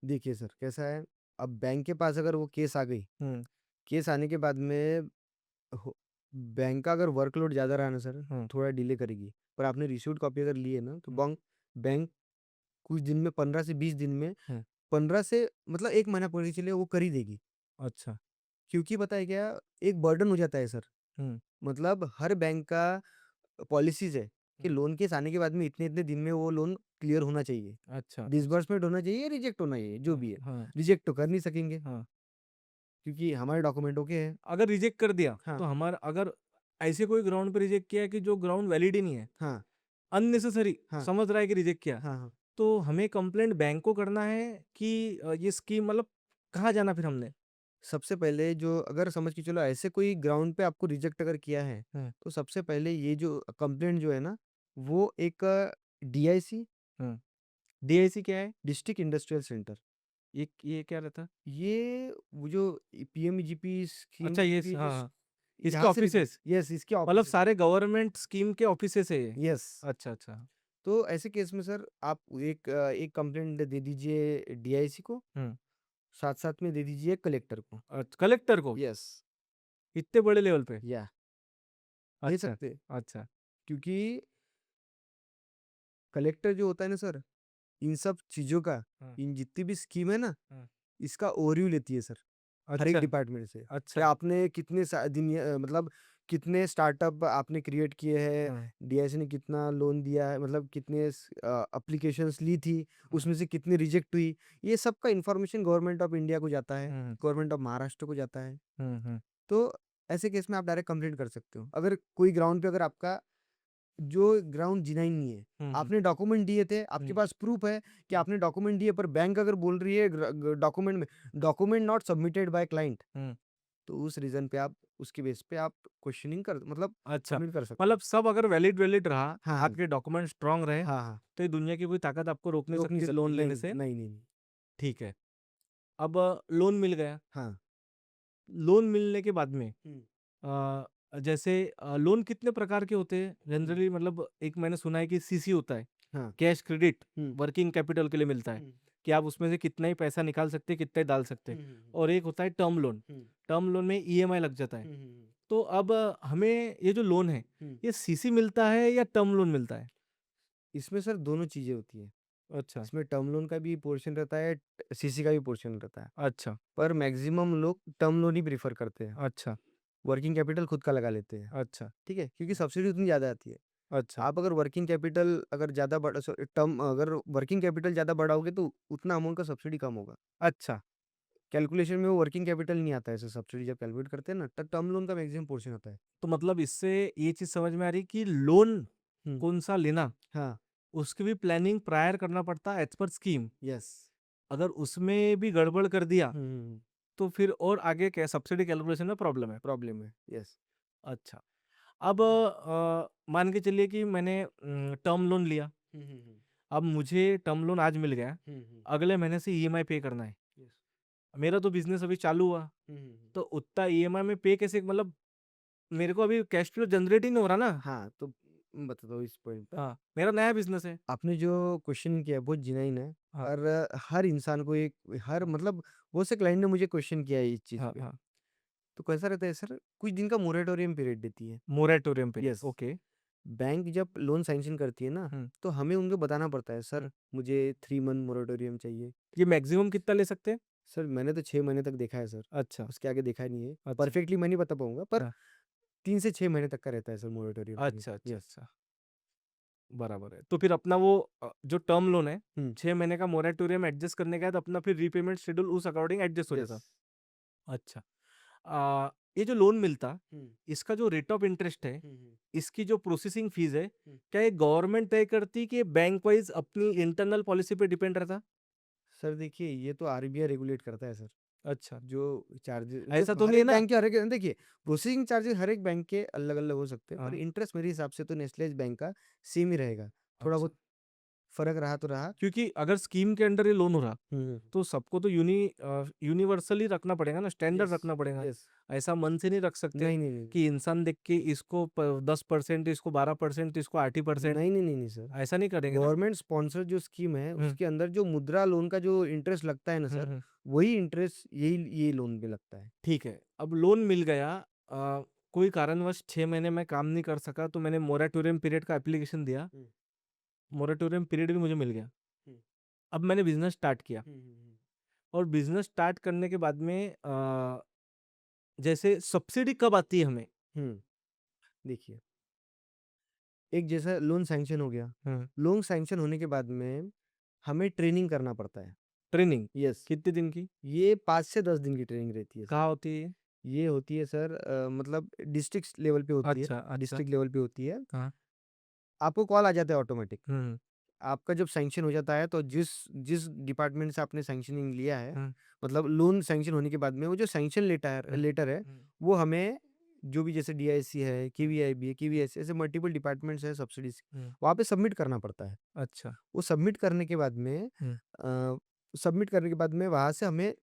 देखिए सर कैसा है, अब बैंक के पास अगर वो केस आ गई, हुँ, केस आने के बाद में हो बैंक का अगर वर्कलोड ज़्यादा रहा ना सर, हुँ, थोड़ा डिले करेगी। पर आपने रिसीव्ड कॉपी अगर ली है ना, तो हुँ, बैंक कुछ दिन में 15 से 20 दिन में हुँ, 15 से मतलब 1 महीना पकड़ के चलिए वो कर ही देगी। अच्छा, क्योंकि पता है क्या, एक बर्डन हो जाता है सर। हुँ, मतलब हर बैंक का पॉलिसीज़ है कि हुँ, लोन केस आने के बाद में इतने-इतने दिन में वो लोन क्लियर होना चाहिए। अच्छा, अच्छा, डिसबर्समेंट होना चाहिए, रिजेक्ट होना चाहिए, जो भी हाँ, है। हाँ, रिजेक्ट तो कर नहीं सकेंगे हाँ। क्योंकि हमारे डॉक्यूमेंट ओके हैं। अगर रिजेक्ट कर दिया, हाँ, तो हमारा अगर ऐसे कोई ग्राउंड पे रिजेक्ट किया है कि जो ग्राउंड वैलिड ही नहीं है, हाँ, अननेसेसरी हाँ, समझ रहा है कि रिजेक्ट किया, हाँ, हाँ। तो हमें कंप्लेंट बैंक को करना है कि ये स्कीम मतलब कहाँ जाना फिर हमने? सबसे पहले जो अगर समझ के चलो ऐसे कोई ग्राउंड पे आपको रिजेक्ट अगर किया है, हुँ, तो सबसे पहले ये जो कंप्लेंट जो है ना, वो एक डीआईसी हुँ। डीआईसी क्या है? डिस्ट्रिक्ट इंडस्ट्रियल सेंटर ये क्या रहता है? ये वो जो पीएमईजीपी स्कीम अच्छा ये स की हाँ, जो हाँ। इसके यहाँ से रिक्रू ऑफिसेज़ यस इसके मतलब ऑफिसेस हैं। सारे गवर्नमेंट स्कीम के ऑफिसेज़ है ये? यस अच्छा, अच्छा। तो ऐसे केस में सर आप एक कंप्लेंट दे दीजिए डीआईसी को, हुँ। साथ-साथ में दे दीजिए कलेक्टर को। कलेक्टर को? यस इतने बड़े लेवल पे? या दे अच्छा, सकते हैं अच्छा। क्योंकि कलेक्टर जो होता है ना सर, इन सब चीज़ों का, हाँ, इन जितनी भी स्कीम है ना, हाँ। इसका ओवरव्यू लेती है सर, हर एक अच्छा, डिपार्टमेंट से। कि अच्छा। आपने कितने मतलब कितने स्टार्टअप आपने क्रिएट किए हैं, हाँ, डीआईसी ने कितना लोन दिया है, मतलब कितने एप्लीकेशंस ली थी, हाँ। उसमें से कितनी रिजेक्ट हुई, ये सब का इन्फॉर्मेशन गवर्नमेंट ऑफ इंडिया को जाता है, हुँ, गवर्नमेंट ऑफ महाराष्ट्र को जाता है। हुँ, हुँ। तो ऐसे केस में आप डायरेक्ट कंप्लेंट कर सकते हो। अगर कोई ग्राउंड पे अगर आपका जो ग्राउंड जिनाइन नहीं है। आपने डॉक्यूमेंट दिए थे, आपके पास प्रूफ है कि आपने डॉक्यूमेंट दिए, पर बैंक अगर बोल रही है डॉक्यूमेंट में document not submitted by client, तो उस रीजन पे आप उसके बेस पे आप क्वेश्चनिंग कर मतलब अच्छा, सबमिट कर सकते मतलब हैं। सब अगर वैलिड रहा, हाँ, हाँ। आपके डॉक्यूमेंट स्ट्रांग रहे, हाँ, हाँ। तो ये दुनिया की कोई ताकत आपको रोक नहीं रोक नहीं सकती सकती। लोन नहीं, लेने से। नहीं, नहीं, नहीं। ठीक है। अब लोन मिल गया। हाँ। लोन मिलने के बाद में हुँ, जैसे लोन कितने प्रकार के होते हैं हुँ। जनरली? मतलब एक मैंने सुना है कि सीसी होता है, हाँ। कैश क्रेडिट, हुँ, वर्किंग कैपिटल के लिए मिलता है, हुँ। कि आप उसमें से कितना ही पैसा निकाल सकते हैं, कितना ही डाल सकते हुँ, हैं। हुँ, हुँ। और एक होता है टर्म लोन। हुँ, टर्म लोन में ईएमआई लग जाता है। हुँ, हुँ, हुँ। तो अब हमें ये जो लोन है, हुँ। ये सीसी मिलता है या टर्म लोन मिलता है? इसमें सर दोनों चीज़ें होती हैं। अच्छा, इसमें टर्म लोन का भी पोर्शन रहता है, सीसी का भी पोर्शन रहता है। अच्छा, पर मैक्सिमम लोग टर्म लोन ही प्रेफ़र करते हैं। अच्छा, वर्किंग कैपिटल खुद का लगा लेते हैं। अच्छा, ठीक है? क्योंकि सब्सिडी उतनी ज़्यादा आती है। अच्छा, आप अगर वर्किंग कैपिटल अगर ज़्यादा बड़ा टर्म अगर वर्किंग कैपिटल ज़्यादा बढ़ाओगे तो उतना अमाउंट का सब्सिडी कम होगा। अच्छा। कैलकुलेशन में वो वर्किंग कैपिटल नहीं आता है, ऐसे सब्सिडी जब कैलकुलेट करते हैं ना, तब टर्म लोन का मैक्सिमम पोर्शन होता है। तो मतलब इससे ये चीज़ समझ में आ रही कि लोन हुँ। कौन-सा लेना, हाँ। उसकी भी प्लानिंग प्रायर करना पड़ता है एज़ पर स्कीम। यस। अगर उसमें भी गड़बड़ कर दिया, हुँ, हुँ, हुँ। तो फिर और आगे क्या सब्सिडी कैलकुलेशन में प्रॉब्लम है। प्रॉब्लम है। यस। अच्छा, अब मान के चलिए कि मैंने टर्म लोन लिया, हुँ, हुँ, हुँ। अब मुझे टर्म लोन आज मिल गया, हुँ, हुँ। अगले महीने से ईएमआई पे करना है। यस। मेरा तो बिज़नेस अभी चालू हुआ, हुँ, हुँ, हुँ। तो उतना ईएमआई में पे कैसे, मतलब मेरे को अभी कैश फ्लो जनरेट ही नहीं हो रहा ना। हाँ, तो बताता हूँ इस पॉइंट पे। हाँ, मेरा नया बिज़नेस है। आपने जो क्वेश्चन किया है बहुत जेन्युइन है हाँ, और हर इंसान को एक हर हाँ, मतलब बहुत से क्लाइंट ने मुझे क्वेश्चन किया है इस चीज़ हाँ, पे। हाँ। तो कैसा रहता है सर, कुछ दिन का मोरेटोरियम पीरियड देती है। Moratorium period, yes. Okay. Bank जब लोन सैंक्शन करती है ना, हुँ, तो हमें उनको बताना पड़ता है, हुँ। सर मुझे 3 मंथ मोरेटोरियम चाहिए। ये मैक्सिमम कितना ले सकते हैं? सर मैंने तो 6 महीने तक देखा है सर, अच्छा, उसके आगे देखा नहीं है। अच्छा, परफेक्टली मैं नहीं बता पाऊँगा पर हाँ। 3 से 6 महीने तक का रहता है सर मोरेटोरियम पीरियड। अच्छा, अच्छा, यस। अच्छा। बराबर है। तो फिर अपना वो जो टर्म लोन है, हुँ। 6 महीने का मोरेटोरियम एडजस्ट करने के बाद अपना फिर रीपेमेंट शेड्यूल उस अकॉर्डिंग एडजस्ट हो यस। जाता। अच्छा। ये जो लोन मिलता, हुँ। इसका जो रेट ऑफ इंटरेस्ट है, हुँ, हुँ। इसकी जो प्रोसेसिंग फीस है, हुँ। क्या ये गवर्नमेंट तय करती कि बैंक वाइज़ अपनी इंटरनल पॉलिसी पे डिपेंड रहता? सर देखिए, ये तो आरबीआई रेगुलेट करता है सर। अच्छा। जो चार्जेज़ ऐसा देखो तो हर नहीं है एक ना? बैंक के हर एक देखिए प्रोसेसिंग चार्जेज़ हर एक बैंक के अलग-अलग हो सकते हैं, पर हाँ, इंटरेस्ट मेरे हिसाब से तो नेशनलाइज़ बैंक का सेम ही रहेगा। थोड़ा अच्छा। बहुत फ़र्क रहा तो रहा। क्योंकि अगर स्कीम के अंडर ये लोन हो रहा, हुँ। तो सबको तो यूनिवर्सली रखना पड़ेगा ना, स्टैंडर्ड यस, रखना पड़ेगा। यस। ऐसा मन से नहीं रख सकते नहीं, नहीं, नहीं। कि इंसान देख के इसको 10%, इसको 12%, इसको 80%, नहीं, नहीं, नहीं, नहीं सर। ऐसा नहीं करेंगे ना? गवर्नमेंट स्पॉन्सर जो स्कीम है, हुँ, उसके अंदर जो मुद्रा लोन का जो इंटरेस्ट लगता है ना हुँ, सर, हुँ। वही इंटरेस्ट यही लोन पे लगता है। ठीक है, अब लोन मिल गया, कोई कारणवश 6 महीने मैं काम नहीं कर सका, तो मैंने मोरेटोरियम पीरियड का एप्लीकेशन दिया, हुँ, मोरेटोरियम पीरियड भी मुझे मिल गया। हुँ, अब मैंने बिज़नेस स्टार्ट किया, हुँ, हुँ, हुँ। और बिज़नेस स्टार्ट करने के बाद में जैसे सब्सिडी कब आती है हमें? हुँ, देखिए, एक जैसा लोन सैंक्शन हो गया, हुँ, लोन सैंक्शन होने के बाद में हमें ट्रेनिंग करना पड़ता है। ट्रेनिंग यस, कितने दिन की? ये 5 से 10 दिन की ट्रेनिंग रहती है सर। कहाँ होती है ये? ये होती है सर मतलब डिस्ट्रिक्ट लेवल पे होती है, अच्छा, अच्छा। डिस्ट्रिक्ट लेवल पे होती है। हाँ। आपको कॉल आ जाता है ऑटोमेटिक। हुँ, आपका जब सैंक्शन हो जाता है तो जिस जिस डिपार्टमेंट से आपने सैंक्शनिंग लिया है, हुँ, मतलब लोन सैंक्शन होने के बाद में वो जो सैंक्शन लेटर हुँ, लेटर है, हुँ। वो हमें जो भी जैसे डीआईसी है, केवीआईबी है, केवीएस ऐसे मल्टीपल डिपार्टमेंट्स हैं सब्सिडीज़, हुँ, वहाँ पे सबमिट करना पड़ता है। अच्छा। वो सबमिट करने के बाद में हुँ, सबमिट करने के बाद में वहाँ से हमें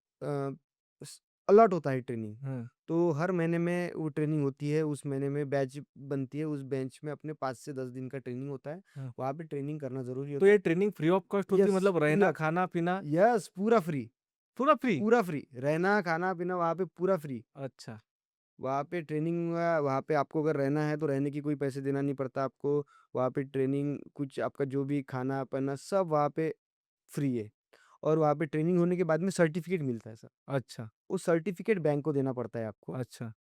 स अलॉट होता है ट्रेनिंग। हुँ, तो हर महीने में वो ट्रेनिंग होती है, उस महीने में बैच बनती है, उस बेंच में अपने 5 से 10 दिन का ट्रेनिंग होता है। हुँ। वहाँ पे ट्रेनिंग करना ज़रूरी तो होता ये है। ट्रेनिंग फ्री ऑफ कॉस्ट होती है, यस, मतलब फ्री रहना, ऑफ खाना-पीना यस, पूरा फ्री, पूरा फ्री? पूरा फ्री। रहना, खाना-पीना वहाँ पे पूरा फ्री। अच्छा, वहाँ पे ट्रेनिंग हुआ, वहाँ पे आपको अगर रहना है तो रहने की कोई पैसे देना नहीं पड़ता आपको। वहाँ पे ट्रेनिंग कुछ आपका जो भी खाना-पीना सब वहाँ पे फ्री है। और वहाँ पे ट्रेनिंग होने के बाद में सर्टिफ़िकेट मिलता है सर। अच्छा, वो सर्टिफ़िकेट बैंक को देना पड़ता है आपको। अच्छा।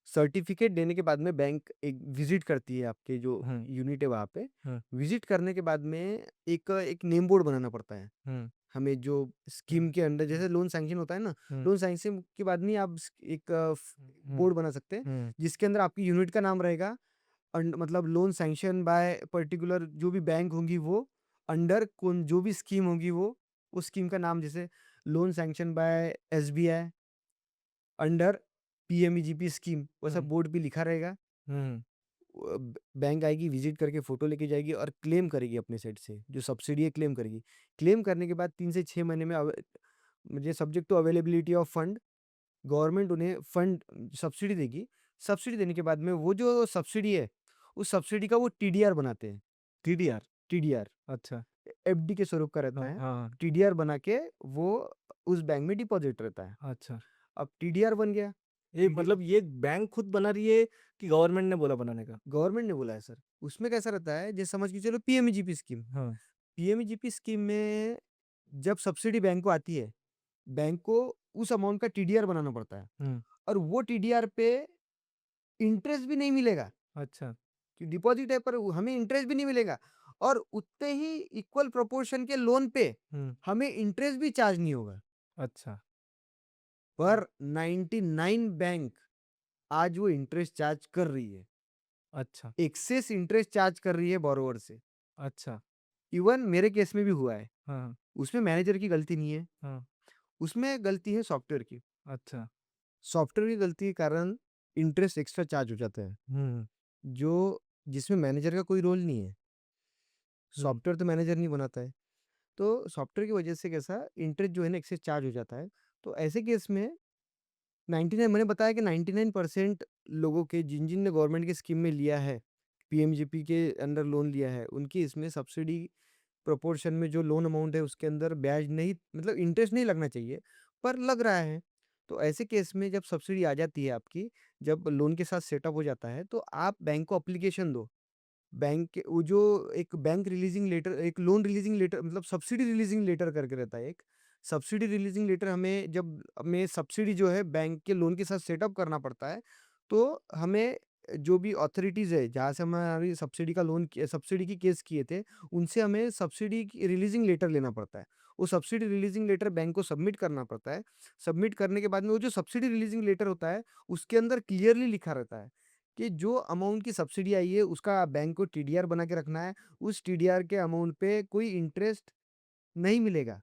सर्टिफ़िकेट देने के बाद में बैंक एक विज़िट करती है आपके जो हुँ, यूनिट है वहाँ पे। हुँ, विज़िट करने के बाद में एक नेम बोर्ड बनाना पड़ता है। हुँ, हमें जो हुँ, स्कीम के अंडर हुँ, जैसे लोन सैंक्शन होता है ना, हुँ, लोन सैंक्शन के बाद में आप एक हुँ, बोर्ड बना सकते हैं, हुँ, जिसके अंदर आपकी यूनिट का नाम रहेगा, मतलब लोन सैंक्शन बाय पर्टिकुलर जो भी बैंक होंगी वो अंडर कौन जो भी स्कीम होगी वो उस स्कीम का नाम जैसे loan sanction bye SBI under PMEGP scheme वैसा हुँ, बोर्ड पे लिखा रहेगा। हुँ, बैंक आएगी विजिट करके फोटो लेके जाएगी और क्लेम करेगी अपने साइड से जो सब्सिडी है क्लेम करेगी। क्लेम करने के बाद 3 से 6 महीने में मुझे subject to availability of fund government उन्हें फंड सब्सिडी देगी। सब्सिडी देने के बाद में वो जो सब्सिडी है उस सब्सिडी का वो टीडीआर बनाते हैं। टीडीआर, टीडीआर अच्छा, एफडी के स्वरूप का रहता हाँ, है। हाँ, टीडीआर बना के वो उस बैंक में डिपॉजिट रहता है। अच्छा। अब टीडीआर बन गया। ये टीडी मतलब ये बैंक खुद बना रही है कि गवर्नमेंट ने बोला बनाने का? गवर्नमेंट ने बोला है सर। उसमें कैसा रहता है जैसे समझ के चलो पीएमईजीपी स्कीम। हाँ, पीएमईजीपी स्कीम में जब सब्सिडी बैंक को आती है, बैंक को उस अमाउंट का टीडीआर बनाना पड़ता है हुँ, और वो टीडीआर पे इंटरेस्ट भी नहीं मिलेगा। अच्छा, कि डिपॉजिट है पर हमें इंटरेस्ट भी नहीं मिलेगा और उतने ही इक्वल प्रोपोर्शन के लोन पे हुँ, हमें इंटरेस्ट भी चार्ज नहीं होगा। अच्छा, पर 99 बैंक आज वो इंटरेस्ट चार्ज कर रही है। अच्छा, एक्सेस इंटरेस्ट चार्ज कर रही है बोरोवर से। अच्छा, इवन मेरे केस में भी हुआ है। हाँ, उसमें मैनेजर की गलती नहीं है, हाँ, उसमें गलती है सॉफ्टवेयर की। अच्छा, सॉफ्टवेयर की गलती के कारण इंटरेस्ट एक्स्ट्रा चार्ज हो जाता है, हुँ, जो जिसमें मैनेजर का कोई रोल नहीं है। हुँ, सॉफ्टवेयर तो मैनेजर नहीं बनाता है। तो सॉफ्टवेयर की वजह से कैसा इंटरेस्ट जो है ना एक्सेस चार्ज हो जाता है। तो ऐसे केस में 99 मैंने बताया कि 99% लोगों के जिन-जिन ने गवर्नमेंट की स्कीम में लिया है, पीएमजीपी के अंडर लोन लिया है, उनकी इसमें सब्सिडी प्रोपोर्शन में जो लोन अमाउंट है उसके अंदर ब्याज नहीं मतलब इंटरेस्ट नहीं लगना चाहिए, पर लग रहा है। तो ऐसे केस में जब सब्सिडी आ जाती है आपकी, जब लोन के साथ सेटअप हो जाता है, तो आप बैंक को एप्लीकेशन दो। बैंक के वो जो एक बैंक रिलीजिंग लेटर एक लोन रिलीजिंग लेटर मतलब सब्सिडी रिलीजिंग लेटर करके रहता है एक। सब्सिडी रिलीजिंग लेटर हमें जब हमें सब्सिडी जो है बैंक के लोन के साथ सेटअप करना पड़ता है, तो हमें जो भी अथॉरिटीज़ है, जहाँ से हमारी सब्सिडी की केस किए थे, उनसे हमें सब्सिडी की रिलीजिंग लेटर लेना पड़ता है। वो सब्सिडी रिलीजिंग लेटर बैंक को सबमिट करना पड़ता है। सबमिट करने के बाद में वो जो सब्सिडी रिलीजिंग लेटर होता है, उसके अंदर क्लियरली लिखा रहता है कि जो अमाउंट की सब्सिडी आई है उसका बैंक को टीडीआर बना के रखना है। उस टीडीआर के अमाउंट पे कोई इंटरेस्ट नहीं मिलेगा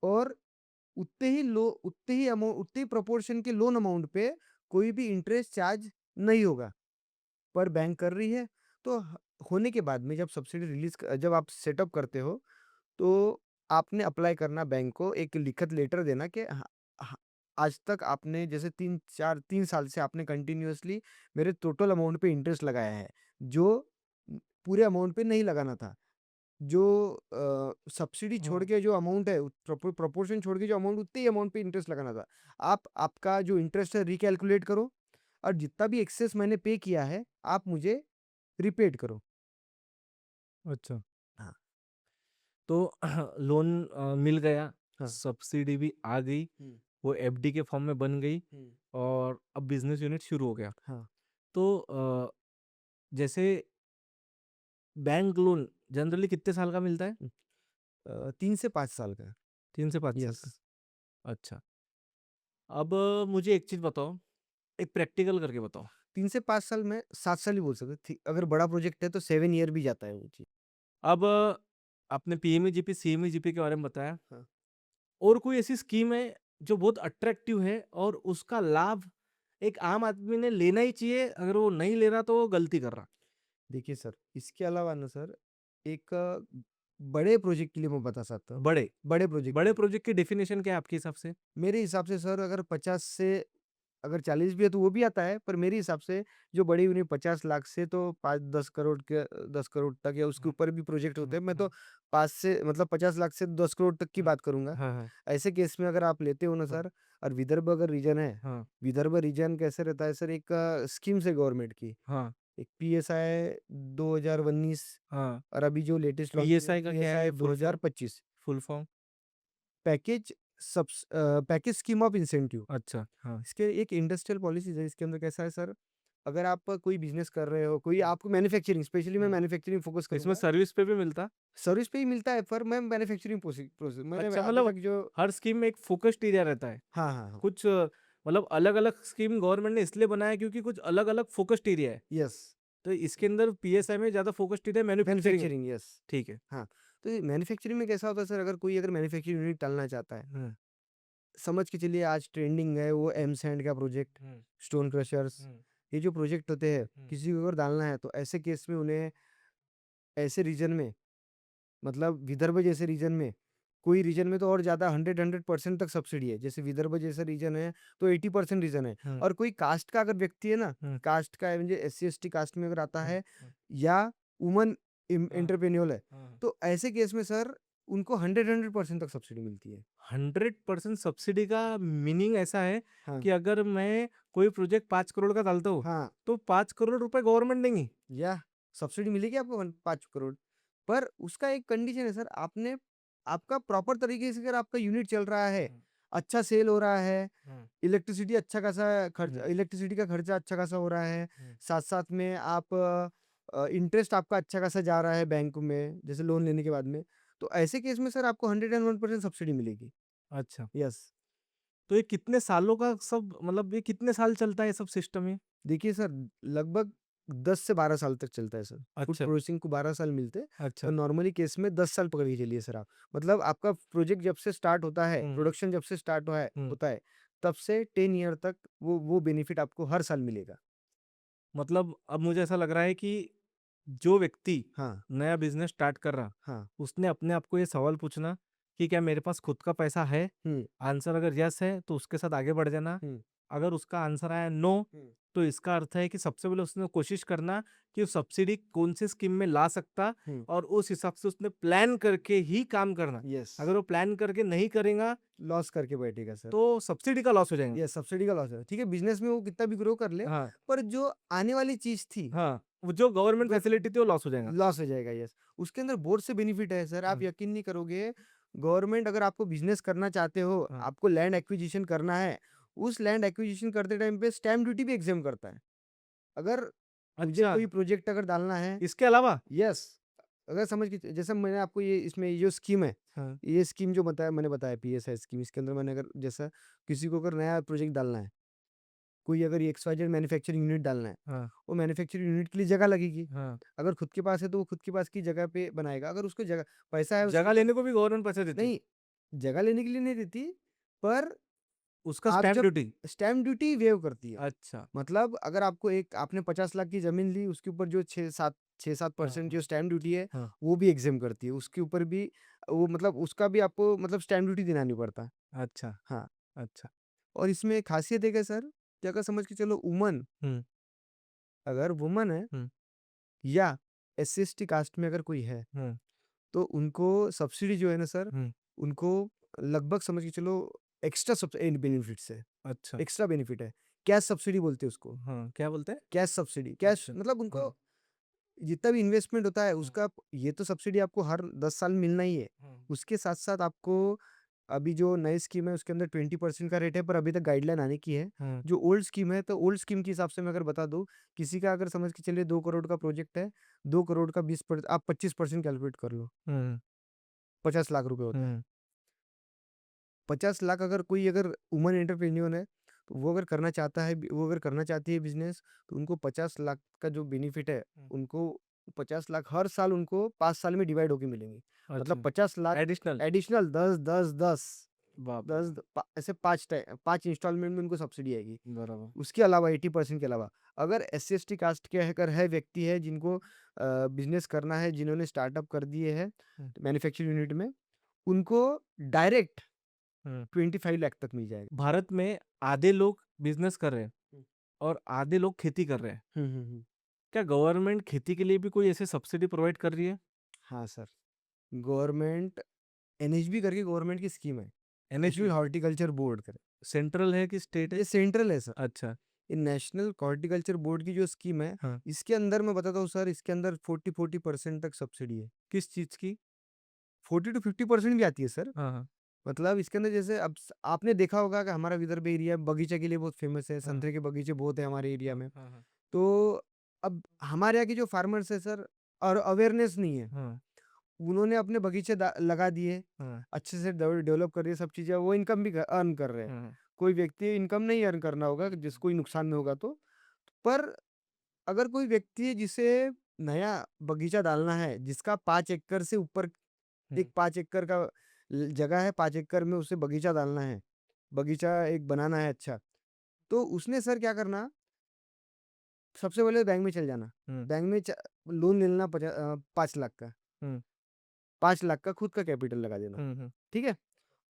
और उतने ही प्रोपोर्शन के लोन अमाउंट पे कोई भी इंटरेस्ट चार्ज नहीं होगा। पर बैंक कर रही है तो होने के बाद में जब आप सेटअप करते हो तो आपने अप्लाई करना बैंक को एक लिखित लेटर देना कि हाँ, आज तक आपने जैसे 3 साल से आपने कंटिन्यूअसली मेरे टोटल अमाउंट पे इंटरेस्ट लगाया है, जो पूरे अमाउंट पे नहीं लगाना था। जो सब्सिडी छोड़ हाँ, के जो अमाउंट है, प्रोपोर्शन छोड़ के जो अमाउंट उतने ही अमाउंट पे इंटरेस्ट लगाना था। आप आपका जो इंटरेस्ट है रिकैलकुलेट करो और जितना भी एक्सेस मैंने पे किया है, आप मुझे रीपेड करो। अच्छा। हाँ, तो लोन मिल गया, हाँ। सब्सिडी भी आ गई, हुँ, वो एफडी के फॉर्म में बन गई हुँ। और अब बिज़नेस यूनिट शुरू हो गया। हाँ। तो जैसे बैंक लोन जनरली कितने साल का मिलता है? 3 से 5 साल का। 3 से 5 साल यस। का। अच्छा। अब मुझे एक चीज़ बताओ, एक प्रैक्टिकल करके बताओ। 3 से 5 साल में 7 साल ही बोल सकते थी। अगर बड़ा प्रोजेक्ट है तो 7 ईयर भी जाता है वो चीज़। अब आपने पीएमईजीपी, सीएमईजीपी के बारे में बताया हाँ। और कोई ऐसी स्कीम है जो बहुत अट्रैक्टिव है और उसका लाभ एक आम आदमी ने लेना ही चाहिए, अगर वो नहीं ले रहा तो वो गलती कर रहा? देखिए सर, इसके अलावा ना सर एक बड़े प्रोजेक्ट के लिए मैं बता सकता हूँ। बड़े, बड़े प्रोजेक्ट के बड़े लिए प्रोजेक्ट की डेफिनेशन क्या है आपके हिसाब से? मेरे हिसाब से सर अगर 50 से अगर 40 भी है तो वो भी आता है, पर मेरे हिसाब से जो बड़ी यूनिट 50 लाख से तो 5-10 करोड़ के 10 करोड़ तक या उसके हुँ, ऊपर भी प्रोजेक्ट होते हुँ, हैं। मैं तो हुँ, 5 से मतलब 50 लाख से 10 करोड़ तक की हुँ। बात करूँगा। हाँ, हाँ, ऐसे केस में अगर आप लेते हो ना हाँ, सर और विदर्भ अगर रीजन है, हाँ, विदर्भ रीजन कैसे रहता है सर एक स्कीम्स है गवर्नमेंट की। हाँ, एक पीएसआई 2019 हाँ। और अभी जो लेटेस्ट लॉन्च हुई है पीएसआई का क्या पीएसआई है full form? 2025 full form? Package scheme of incentive. अच्छा, हाँ, इसके एक इंडस्ट्रियल पॉलिसीज़ है, इसके अंदर कैसा है सर, अगर आप कोई बिज़नेस कर रहे हो, कोई आपको मैन्युफैक्चरिंग स्पेशली मैं हुँ। मैन्युफैक्चरिंग फ़ोकस तो इसमें करूँगा। सर्विस पे भी मिलता? सर्विस पे ही मिलता है पर मैं मैन्युफैक्चरिंग मैंने अच्छा, अभी मतलब तक जो हर स्कीम में एक फ़ोकस्ड एरिया रहता है। हाँ, हाँ, हाँ। कुछ मतलब अलग-अलग स्कीम गवर्नमेंट ने इसलिए बनाया है क्योंकि कुछ अलग-अलग फ़ोकस्ड एरिया है। यस। तो इसके अंदर पीएसआई में ज़्यादा फोकस्ड है मैन्युफैक्चरिंग। Manufacturing, yes. ठीक है। हाँ, तो ये मैन्युफैक्चरिंग में कैसा होता है सर, अगर कोई अगर मैन्युफैक्चरिंग यूनिट डालना चाहता है, हुँ, समझ के चलिए आज ट्रेंडिंग है वो एम सैंड का प्रोजेक्ट, हुँ, स्टोन क्रशर्स, हुँ, ये जो प्रोजेक्ट होते हैं, हुँ, किसी को अगर डालना है तो ऐसे केस में उन्हें ऐसे रीजन में, मतलब विदर्भ जैसे रीजन में, कोई रीजन में तो और ज़्यादा 100% तक सब्सिडी है। जैसे विदर्भ जैसा रीजन है तो 80% रीजन है। हुँ, और कोई कास्ट का अगर व्यक्ति है ना, हुँ, कास्ट का मुझे SC ST कास्ट में अगर आता हुँ, है हुँ, या वुमन हाँ, एंटरप्रेन्योर है, हाँ। तो ऐसे केस में सर उनको 100% तक सब्सिडी मिलती है। 100% सब्सिडी का मीनिंग ऐसा है हाँ, कि अगर मैं कोई प्रोजेक्ट 5 करोड़ का डालता हूँ, हाँ, तो 5 करोड़ रुपए गवर्नमेंट देंगी? या सब्सिडी मिलेगी आपको 5 करोड़। पर उसका एक कंडीशन है सर, आपने आपका प्रॉपर तरीके से अगर आपका यूनिट चल रहा है, हुँ, अच्छा सेल हो रहा है, हुँ, इलेक्ट्रिसिटी अच्छा खासा खर्च, हुँ, इलेक्ट्रिसिटी का खर्चा अच्छा खासा हो रहा है, हुँ। साथ-साथ में आप इंटरेस्ट आपका अच्छा खासा जा रहा है बैंक में, जैसे लोन लेने के बाद में, तो ऐसे केस में सर आपको 101% सब्सिडी मिलेगी। अच्छा, यस। तो ये कितने सालों का सब मतलब ये कितने साल चलता है ये सब सिस्टम ये? देखिए सर, लगभग 10 से 12 साल तक चलता है सर। फूड अच्छा, प्रोसेसिंग को 12 साल मिलते हैं अच्छा। और नॉर्मली केस में 10 साल पकड़ के चलिए सर आप। मतलब आपका प्रोजेक्ट जब से स्टार्ट होता है, हुँ, प्रोडक्शन जब से स्टार्ट हुआ है हुँ। होता है, तब से 10 ईयर तक वो बेनिफिट आपको हर साल मिलेगा। मतलब अब मुझे ऐसा लग रहा है कि जो व्यक्ति हाँ, नया बिज़नेस स्टार्ट कर रहा, हाँ। उसने अपने आप को ये सवाल पूछना कि क्या मेरे पास खुद का पैसा है? हुँ, आंसर अगर यस है, तो उसके साथ आगे बढ़ जाना। हुँ, अगर उसका आंसर आया नो, हुँ। तो इसका अर्थ है कि सबसे पहले उसने कोशिश करना कि वो सब्सिडी कौन-सी स्कीम में ला सकता हुँ, और उस हिसाब से उसने प्लान करके ही काम करना। यस। अगर वो प्लान करके नहीं करेगा, लॉस करके बैठेगा सर। तो सब्सिडी का लॉस हो जाएगा। यस, सब्सिडी का लॉस है। ठीक है, बिज़नेस में वो कितना भी ग्रो कर ले, हाँ, पर जो आने वाली चीज़ थी, हाँ। वो जो गवर्नमेंट ग फैसिलिटी थी वो लॉस हो जाएगा। लॉस हो जाएगा, यस। उसके अंदर बहुत से बेनिफिट है सर, आप हाँ, यकीन नहीं करोगे, गवर्नमेंट अगर आपको बिज़नेस करना चाहते हो, हाँ। आपको लैंड एक्विजिशन करना है, उस लैंड एक्विजिशन करते टाइम पे स्टैम्प ड्यूटी भी एग्ज़ेम्प्ट करता है। अगर मुझे अच्छा, कोई प्रोजेक्ट अगर डालना है, इसके अलावा? यस, अगर समझ के जैसे मैंने आपको ये इसमें ये जो स्कीम है, हाँ, ये स्कीम जो बताया मैंने बताया PSI स्कीम, इसके अंदर मैंने अगर जैसा किसी को अगर नया प्रोजेक्ट डालना है, कोई अगर XYZ मैन्युफैक्चरिंग यूनिट डालना है, हाँ, वो मैन्युफैक्चरिंग यूनिट के लिए जगह लगेगी। हाँ। अगर खुद के पास है तो वो खुद के पास की जगह पे बनाएगा। अगर उसको जगह पैसा है उसके जगह पास, लेने को भी गवर्नमेंट पैसे देती है? नहीं, जगह लेने के लिए नहीं देती, पर उसका आप स्टैम्प जब ड्यूटी? स्टैम्प ड्यूटी वेव करती है। अच्छा। मतलब अगर आपको एक आपने 50 लाख की ज़मीन ली, उसके ऊपर जो 6-7 हाँ, 6-7% हाँ, जो स्टैम्प ड्यूटी है, हाँ। वो भी एग्ज़ेम्प्ट करती है। उसके ऊपर भी वो मतलब उसका भी आपको मतलब स्टैम्प ड्यूटी देना नहीं पड़ता। अच्छा, हाँ, अच्छा। और इसमें एक ख़ासियत है क्या सर, कि अगर समझ के चलो वुमन, हुँ, अगर वुमन है हुँ, या SC ST कास्ट में अगर कोई है, हुँ, तो उनको सब्सिडी जो है ना सर, हुँ। उनको लगभग समझ के चलो एक्स्ट्रा बेनिफिट्स है, अच्छा। एक्स्ट्रा बेनिफिट है। कैश सब्सिडी बोलते हैं उसको, हाँ, क्या बोलते हैं? कैश सब्सिडी, कैश अच्छा। मतलब हाँ, उनको जितना भी इन्वेस्टमेंट होता है हाँ, उसका, ये तो सब्सिडी आपको हर 10 साल में मिलना ही है। हाँ, उसके साथ-साथ आपको अभी जो नई स्कीम है उसके अंदर 20% का रेट है, पर अभी तक गाइडलाइन आने की है। हाँ, जो ओल्ड स्कीम है, तो ओल्ड स्कीम के हिसाब से मैं अगर बता दूँ, किसी का अगर समझ के चलिए 2 करोड़ का प्रोजेक्ट है, 2 करोड़ का 20% आप 25% कैलकुलेट कर लो, हुँ, 50 लाख रुपए होता है। हुँ, 50 लाख अगर कोई अगर वुमन एंटरप्रेन्योर है, तो वो अगर करना चाहता है, वो अगर करना चाहती है बिज़नेस, तो उनको 50 लाख का जो बेनिफिट है, हुँ। उनको 50 लाख हर साल उनको 5 साल में डिवाइड होके मिलेंगी। मतलब अच्छा, 50 लाख एडिशनल? एडिशनल 10, 10, 10, बाप रे 10 बाप! ऐसे 5 इंस्टॉलमेंट में उनको सब्सिडी आएगी। बराबर। उसके अलावा 80% के अलावा, अगर SC ST कास्ट के अगर है व्यक्ति है जिनको बिज़नेस करना है, जिन्होंने स्टार्टअप कर दिए हैं हुँ, मैन्युफैक्चरिंग यूनिट में, उनको डायरेक्ट हुँ। 25 लाख तक मिल जाएगा। भारत में आधे लोग बिज़नेस कर रहे हैं हुँ। और आधे लोग खेती कर रहे हैं। हुँ, हुँ, हुँ। क्या गवर्नमेंट खेती के लिए भी कोई ऐसे सब्सिडी प्रोवाइड कर रही है? हाँ सर, गवर्नमेंट NHB करके गवर्नमेंट की स्कीम है, नेशनल एनएचबी हॉर्टिकल्चर बोर्ड कर, सेंट्रल है कि स्टेट है? ये सेंट्रल है सर। अच्छा, ये नेशनल हॉर्टिकल्चर बोर्ड की जो स्कीम है, हाँ। इसके अंदर मैं बताता हूँ सर, इसके अंदर 40% तक सब्सिडी है। किस चीज़ की? 40 टू 50% भी आती है सर। हाँ, हाँ, मतलब इसके अंदर जैसे अब आपने देखा होगा कि हमारा विदर्भ एरिया बगीचा के लिए बहुत फेमस है, हाँ, संतरे के बगीचे बहुत है हमारे एरिया हाँ, में। हाँ, हाँ, तो अब हमारे यहाँ के जो फार्मर्स है सर, और अवेयरनेस नहीं है, हाँ, उन्होंने अपने बगीचे लगा दिए, हाँ, अच्छे से डेवलप कर दिए सब चीज़ें, वो इनकम भी अर्न कर रहे हैं। हाँ, कोई व्यक्ति इनकम नहीं अर्न करना होगा जिसको कोई नुकसान में होगा तो। पर अगर कोई व्यक्ति है जिसे नया बगीचा डालना है, जिसका 5 एकड़ से ऊपर हुँ, एक 5 एकड़ का जगह है, 5 एकड़ में उसे बगीचा डालना है, बगीचा एक बनाना है अच्छा, तो उसने सर क्या करना, सबसे पहले बैंक में चले जाना। हुँ, बैंक में लोन ले लेना 5 लाख का। हुँ, 5 लाख का खुद का कैपिटल लगा देना, हुँ, हुँ, ठीक है?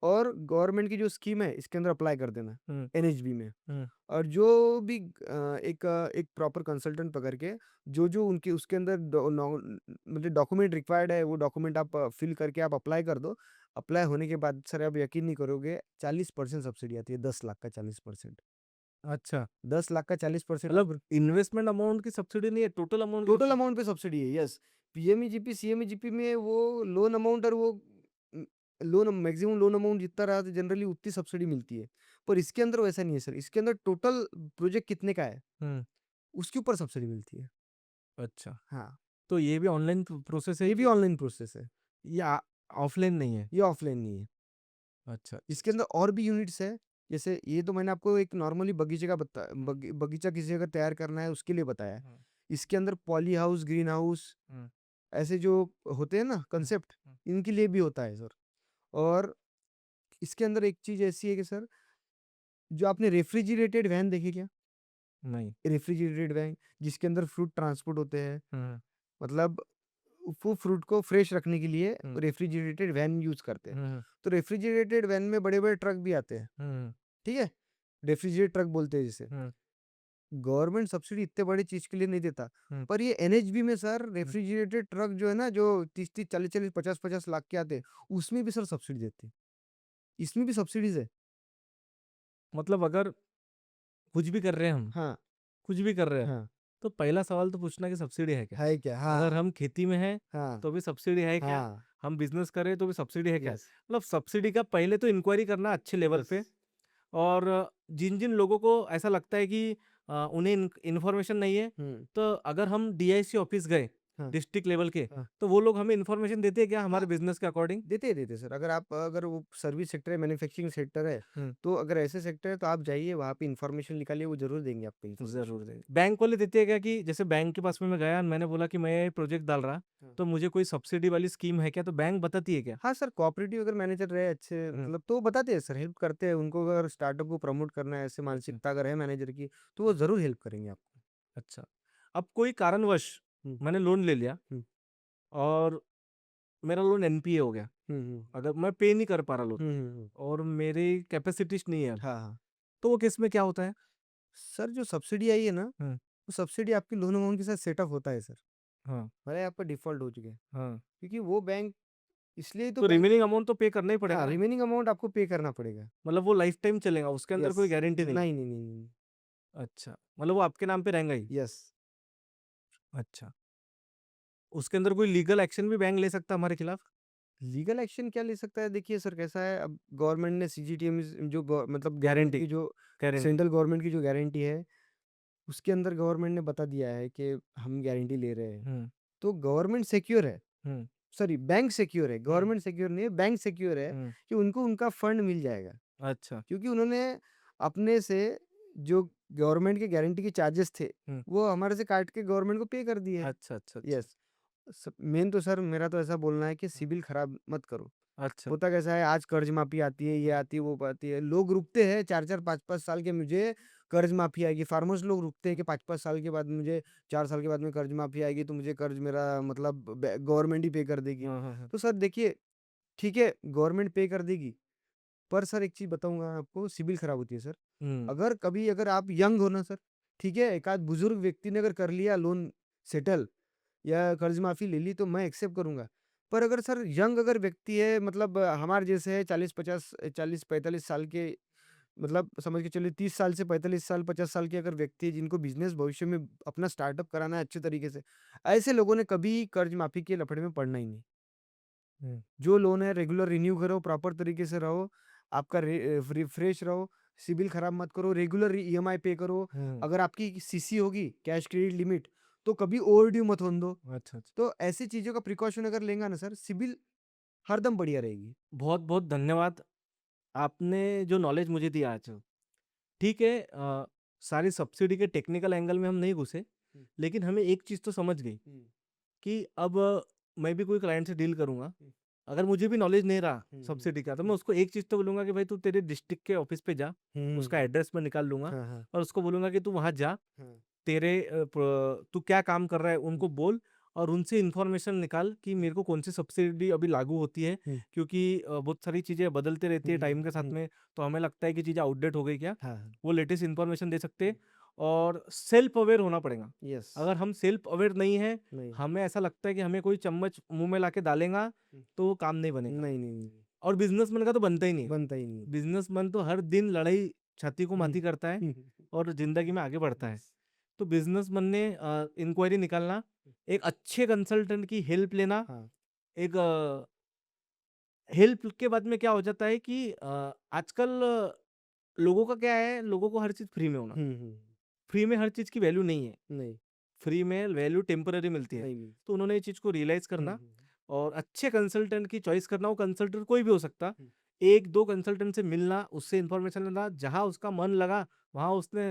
और गवर्नमेंट की जो स्कीम है, इसके अंदर अप्लाई कर देना, हुँ, एनएचबी में। हुँ, और जो भी एक प्रॉपर कंसल्टेंट पकड़ के जो-जो उनके उसके अंदर मतलब डॉक्यूमेंट रिक्वायर्ड है, वो डॉक्यूमेंट आप फिल करके आप अप्लाई कर दो। अप्लाई होने के बाद सर आप यकीन नहीं करोगे, 40% सब्सिडी आती है, 10 लाख का 40%। अच्छा, 10 लाख का 40% मतलब आपको इन्वेस्टमेंट अमाउंट की सब्सिडी नहीं है, टोटल अमाउंट की टोटल अमाउंट पे सब्सिडी है, यस। पीएमईजीपी, सीएमईजीपी में वो लोन अमाउंट और वो उम, लोन मैक्सिमम लोन अमाउंट जितना रहा तो जनरली उतनी सब्सिडी मिलती है। पर इसके अंदर वैसा नहीं है सर, इसके अंदर टोटल प्रोजेक्ट कितने का है, हुँ, उसके ऊपर सब्सिडी मिलती है। अच्छा। हाँ, तो ये भी ऑनलाइन प्रोसेस है ये भी कि ऑनलाइन प्रोसेस है, या ऑफलाइन नहीं है? ये ऑफलाइन नहीं है। अच्छा, अच्छा, इसके अंदर और भी यूनिट्स है, जैसे ये तो मैंने आपको एक नॉर्मली बगीचे का बगीचा किसी अगर तैयार करना है उसके लिए बताया है। हुँ, इसके अंदर पॉली हाउस, ग्रीन हाउस हुँ, ऐसे जो होते हैं ना हुँ, कंसेप्ट, हुँ, इनके लिए भी होता है सर। और इसके अंदर एक चीज़ ऐसी है कि सर, जो आपने रेफ्रिजरेटेड वैन देखी क्या? नहीं। रेफ्रिजरेटेड वैन जिसके अंदर फ्रूट ट्रांसपोर्ट होते हैं, हुँ, मतलब वो फ्रूट को फ्रेश रखने के लिए हुँ, रेफ्रिजरेटेड वैन यूज़ करते हैं। हुँ, तो रेफ्रिजरेटेड वैन में बड़े-बड़े ट्रक भी आते हैं, हुँ, ठीक है? रेफ्रिजरेटेड ट्रक बोलते हैं जिसे। हुँ, गवर्नमेंट सब्सिडी इतने बड़ी चीज़ के लिए नहीं देता। हुँ, पर ये एनएचबी में सर हुँ। रेफ्रिजरेटेड ट्रक जो है ना, जो 30-30, 40-40, 50-50 लाख के आते हैं, उसमें भी सर सब्सिडी देते हैं। इसमें भी सब्सिडीज़ है। मतलब अगर कुछ भी कर रहे हैं हम, हाँ, कुछ भी कर रहे हैं, हाँ। तो पहला सवाल तो पूछना कि सब्सिडी है क्या? है क्या? हाँ, अगर हम खेती में हैं, हाँ, तो भी सब्सिडी है क्या? हाँ। हम बिज़नेस कर रहे हैं, तो भी सब्सिडी है क्या? यस, मतलब सब्सिडी का पहले तो इंक्वायरी करना अच्छे लेवल यस। पे। और जिन-जिन लोगों को ऐसा लगता है कि उन्हें इन्फॉर्मेशन नहीं है, हुँ, तो अगर हम डीआईसी ऑफ़िस गए, हाँ, डिस्ट्रिक्ट लेवल के, हाँ। तो वो लोग हमें इन्फॉर्मेशन देते हैं क्या हमारे हाँ, बिज़नेस के अकॉर्डिंग? देते हैं सर। अगर वो सर्विस सेक्टर है, मैन्युफैक्चरिंग सेक्टर है, हुँ, तो अगर ऐसे सेक्टर है तो आप जाइए वहाँ पे इन्फॉर्मेशन निकालिए, वो ज़रूर देंगे आपको इन्फॉर्मेशन। ज़रूर देंगे। बैंक वाले देते हैं क्या कि जैसे बैंक के पास में मैं गया, मैंने बोला कि मैं ये प्रोजेक्ट डाल रहा, हाँ। तो मुझे कोई सब्सिडी वाली स्कीम है क्या? तो बैंक बताती है क्या? हाँ सर, कोऑपरेटिव अगर मैनेजर रहे अच्छे, हुँ, मतलब तो वो बताते हैं सर, हेल्प करते हैं। उनको अगर स्टार्टअप को प्रमोट करना है, ऐसे अच्छा, मानसिकता अगर है मैनेजर की, तो वो ज़रूर हेल्प करेंगे आपको। अच्छा। अब कोई कारणवश हुँ, मैंने लोन ले लिया हुँ, और मेरा लोन एनपीए हो गया। हुँ, हुँ। अगर मैं पे नहीं कर पा रहा लोन हुँ, हुँ, हुँ। और मेरी कैपेसिटीज़ नहीं है अब, हाँ, हाँ। तो वो केस में क्या होता है? सर जो सब्सिडी आई है ना, हुँ, वो सब्सिडी आपकी लोन अमाउंट के साथ सेटअप होता है सर। हाँ, भले आपका डिफ़ॉल्ट हो चुके, हाँ। क्योंकि वो बैंक, इसलिए तो तो बैंक, रिमेनिंग अमाउंट तो पे करना ही पड़ेगा हाँ, ना? रिमेनिंग अमाउंट आपको पे करना पड़ेगा। मतलब वो लाइफ़ टाइम चलेगा, उसके अंदर यस। कोई गारंटी नहीं है? नहीं, नहीं, नहीं, नहीं। अच्छा, मतलब वो आपके नाम पे रहेगा ही? यस। अच्छा। उसके अंदर कोई लीगल एक्शन भी बैंक ले सकता है हमारे खिलाफ? लीगल एक्शन क्या ले सकता है? देखिए सर कैसा है, अब गवर्नमेंट ने सीजीटीएम जो मतलब गवर्नमेंट गारंटी, की जो गारंटी। सेंट्रल गवर्नमेंट की जो गारंटी है, उसके अंदर गवर्नमेंट ने बता दिया है कि हम गारंटी ले रहे हैं। हुँ, तो गवर्नमेंट सिक्योर है, हुँ, सॉरी बैंक सिक्योर है, हुँ, गवर्नमेंट सिक्योर नहीं है, बैंक सिक्योर है हुँ। कि उनको उनका फंड मिल जाएगा। अच्छा। क्योंकि उन्होंने अपने से जो गवर्नमेंट के गारंटी के चार्जेस थे, हुँ। वो हमारे से काट के गवर्नमेंट को पे कर दिए। अच्छा, अच्छा, अच्छा। यस। मेन तो सर मेरा तो ऐसा बोलना है कि हुँ। सिविल खराब मत करो। अच्छा। होता कैसा है, आज कर्ज माफी आती है, ये हुँ, आती है, वो आती है, लोग रुकते हैं 4-4 5-5 साल के, मुझे कर्ज माफी आएगी। फार्मर्स लोग रुकते हैं हुँ। कि 5-5 साल के बाद मुझे, 4 साल के बाद में कर्ज माफी आएगी, तो मुझे कर्ज मेरा मतलब गवर्नमेंट ही पे कर देगी। हाँ, हाँ, हाँ। तो सर देखिए, ठीक है गवर्नमेंट पे कर देगी, पर सर एक चीज बताऊंगा आपको, सिविल खराब होती है सर। हुँ, अगर आप यंग हो ना सर, ठीक है, एक आध बुजुर्ग व्यक्ति ने अगर कर लिया लोन सेटल या कर्ज माफी ले ली, तो मैं एक्सेप्ट करूंगा। पर अगर सर यंग अगर व्यक्ति है, मतलब हमारे जैसे है 40-45 साल के, मतलब समझ के चलिए 30 साल से 45 साल 50 साल के अगर व्यक्ति है, जिनको बिजनेस भविष्य में अपना स्टार्टअप कराना है अच्छे तरीके से, ऐसे लोगों ने कभी कर्ज माफी के लफड़े में पड़ना ही नहीं। हुँ, जो लोन है रेगुलर रिन्यू करो, प्रॉपर तरीके से रहो, आपका फ्रेश रहो, सिबिल खराब मत करो, रेगुलर ईएमआई पे करो। हुँ। अगर आपकी सीसी होगी, कैश क्रेडिट लिमिट, तो कभी ओवरड्यू मत होने दो। अच्छा, अच्छा। तो ऐसी चीज़ों का प्रिकॉशन अगर लेंगा ना सर, सिबिल हरदम बढ़िया रहेगी। बहुत-बहुत धन्यवाद। आपने जो नॉलेज मुझे दी आज, ठीक है, सारी सब्सिडी के टेक्निकल एंगल में हम नहीं घुसे, हुँ। लेकिन हमें एक चीज़ तो समझ गई हुँ। कि अब मैं भी कोई क्लाइंट से डील करूँगा, हुँ। अगर मुझे भी नॉलेज नहीं रहा हुँ, हुँ, सब्सिडी का, तो हुँ। मैं उसको एक चीज़ तो बोलूँगा कि भाई तू तेरे डिस्ट्रिक्ट के ऑफ़िस पे जा, हुँ। उसका एड्रेस मैं निकाल लूँगा हाँ, हाँ। और उसको बोलूँगा कि तू वहाँ जा, हाँ। तेरे तू क्या काम कर रहा है हुँ। उनको बोल और उनसे इन्फॉर्मेशन निकाल कि मेरे को कौन-सी सब्सिडी अभी लागू होती है, हुँ। क्योंकि बहुत सारी चीज़ें बदलते रहती है हुँ, टाइम के साथ हुँ। में, तो हमें लगता है कि चीज़ें आउटडेट हो गई क्या? हाँ, हाँ। वो लेटेस्ट इन्फॉर्मेशन दे सकते हैं और सेल्फ अवेयर होना पड़ेगा। यस। अगर हम सेल्फ अवेयर नहीं हैं, नहीं। हमें ऐसा लगता है कि हमें कोई चम्मच मुँह में लाके डालेगा, हुँ। तो वो काम नहीं बनेगा नहीं, नहीं, नहीं, नहीं। और बिज़नेसमैन का तो बनता ही नहीं है। बनता ही नहीं है। बिज़नेसमैन तो हर दिन लड़ाई छाती को हुँ। माती करता है हुँ। और ज़िंदगी में आगे बढ़ता है। यस। तो बिज़नेसमैन ने इंक्वायरी निकालना, एक अच्छे कंसल्टेंट की हेल्प लेना, हाँ। एक हेल्प के बाद में क्या हो जाता है कि आजकल लोगों का क्या है, लोगों को हर चीज़ फ्री में होना। हुँ, हुँ। फ्री में हर चीज़ की वैल्यू नहीं है। नहीं, फ्री में वैल्यू टेम्परेरी मिलती है। नहीं मिलती। तो उन्होंने ये चीज़ को रियलाइज़ हुँ, करना हुँ, और अच्छे कंसल्टेंट की चॉइस करना, वो कंसल्टेंट कोई भी हो सकता। हुँ। 1-2 कंसल्टेंट से मिलना, उससे इन्फॉर्मेशन लेना, जहाँ उसका मन लगा, वहाँ उसने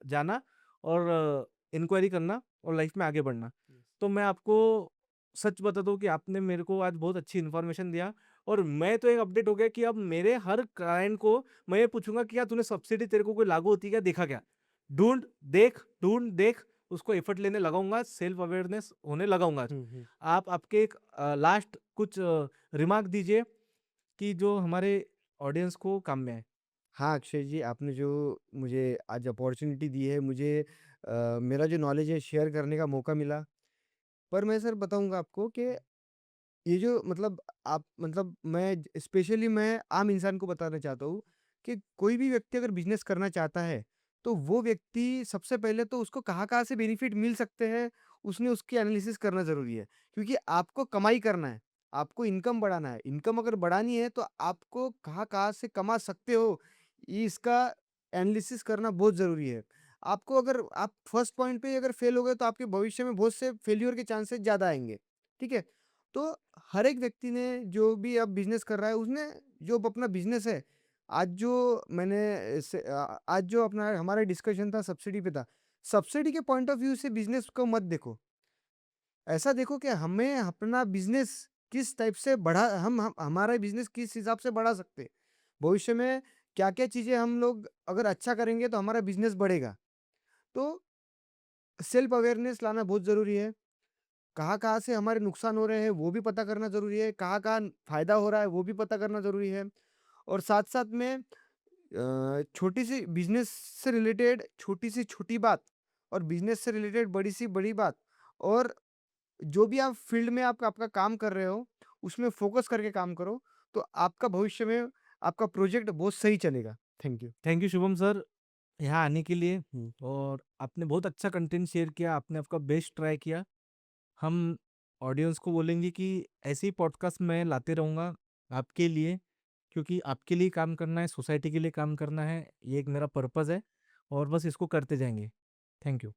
जाना और इंक्वायरी करना और लाइफ में आगे बढ़ना। यस। तो मैं आपको सच बता दूँ कि आपने मेरे को आज बहुत अच्छी इन्फॉर्मेशन दिया और मैं तो एक अपडेट हो गया कि अब मेरे हर क्लाइंट को मैं ये पूछूँगा कि क्या तूने सब्सिडी तेरे को कोई लागू होती है क्या? देखा क्या? ढूँढ देख, उसको एफर्ट लेने लगाऊँगा, सेल्फ अवेयरनेस होने लगाऊँगा आज। हुँ, हुँ। आप आपके एक लास्ट कुछ रिमार्क दीजिए कि जो हमारे ऑडियंस को काम में आए। हाँ, अक्षय जी, आपने जो मुझे आज अपॉर्च्युनिटी दी है, मुझे मेरा जो नॉलेज है शेयर करने का मौका मिला। पर मैं सर बताऊँगा आपको कि ये जो मतलब आप मतलब मैं स्पेशली मैं आम इंसान को बताना चाहता हूँ कि कोई भी व्यक्ति अगर बिज़नेस करना चाहता है, तो वो व्यक्ति सबसे पहले तो उसको कहाँ-कहाँ से बेनिफिट मिल सकते हैं, उसने उसकी एनालिसिस करना ज़रूरी है। क्योंकि आपको कमाई करना है, आपको इनकम बढ़ाना है। इनकम अगर बढ़ानी है, तो आपको कहाँ-कहाँ से कमा सकते हो, ये इसका एनालिसिस करना बहुत ज़रूरी है। आपको अगर आप फर्स्ट पॉइंट पे ही अगर फेल हो गए, तो आपके भविष्य में बहुत से फेल्योर के चांसेस ज़्यादा आएँगे। ठीक है? तो हर एक व्यक्ति ने जो भी अब बिज़नेस कर रहा है उसने जो अपना बिज़नेस है, आज जो आज जो अपना हमारा डिस्कशन था सब्सिडी पे था। सब्सिडी के पॉइंट ऑफ व्यू से बिज़नेस को मत देखो। ऐसा देखो कि हमें अपना बिज़नेस किस टाइप से बढ़ा हम हमारा बिज़नेस किस हिसाब से बढ़ा सकते हैं। भविष्य में क्या-क्या चीज़ें हम लोग अगर अच्छा करेंगे तो हमारा बिज़नेस बढ़ेगा। तो सेल्फ अवेयरनेस लाना बहुत ज़रूरी है। कहाँ-कहाँ से हमारे नुकसान हो रहे हैं, वो भी पता करना ज़रूरी है, कहाँ-कहाँ फ़ायदा हो रहा है, वो भी पता करना ज़रूरी है। और साथ-साथ में छोटी-सी बिज़नेस से रिलेटेड छोटी से छोटी बात और बिज़नेस से रिलेटेड बड़ी से बड़ी बात और जो भी आप फ़ील्ड में आप आपका काम कर रहे हो, उसमें फ़ोकस करके काम करो, तो आपका भविष्य में आपका प्रोजेक्ट बहुत सही चलेगा। Thank you. Thank you Shubham sir, यहाँ आने के लिए हुँ। और आपने बहुत अच्छा कंटेंट शेयर किया, आपने आपका बेस्ट ट्राई किया। हम ऑडियंस को बोलेंगे कि ऐसे ही पॉडकास्ट मैं लाते रहूँगा आपके लिए, क्योंकि आपके लिए काम करना है, सोसाइटी के लिए काम करना है, ये एक मेरा पर्पज़ है और बस इसको करते जाएँगे। Thank you.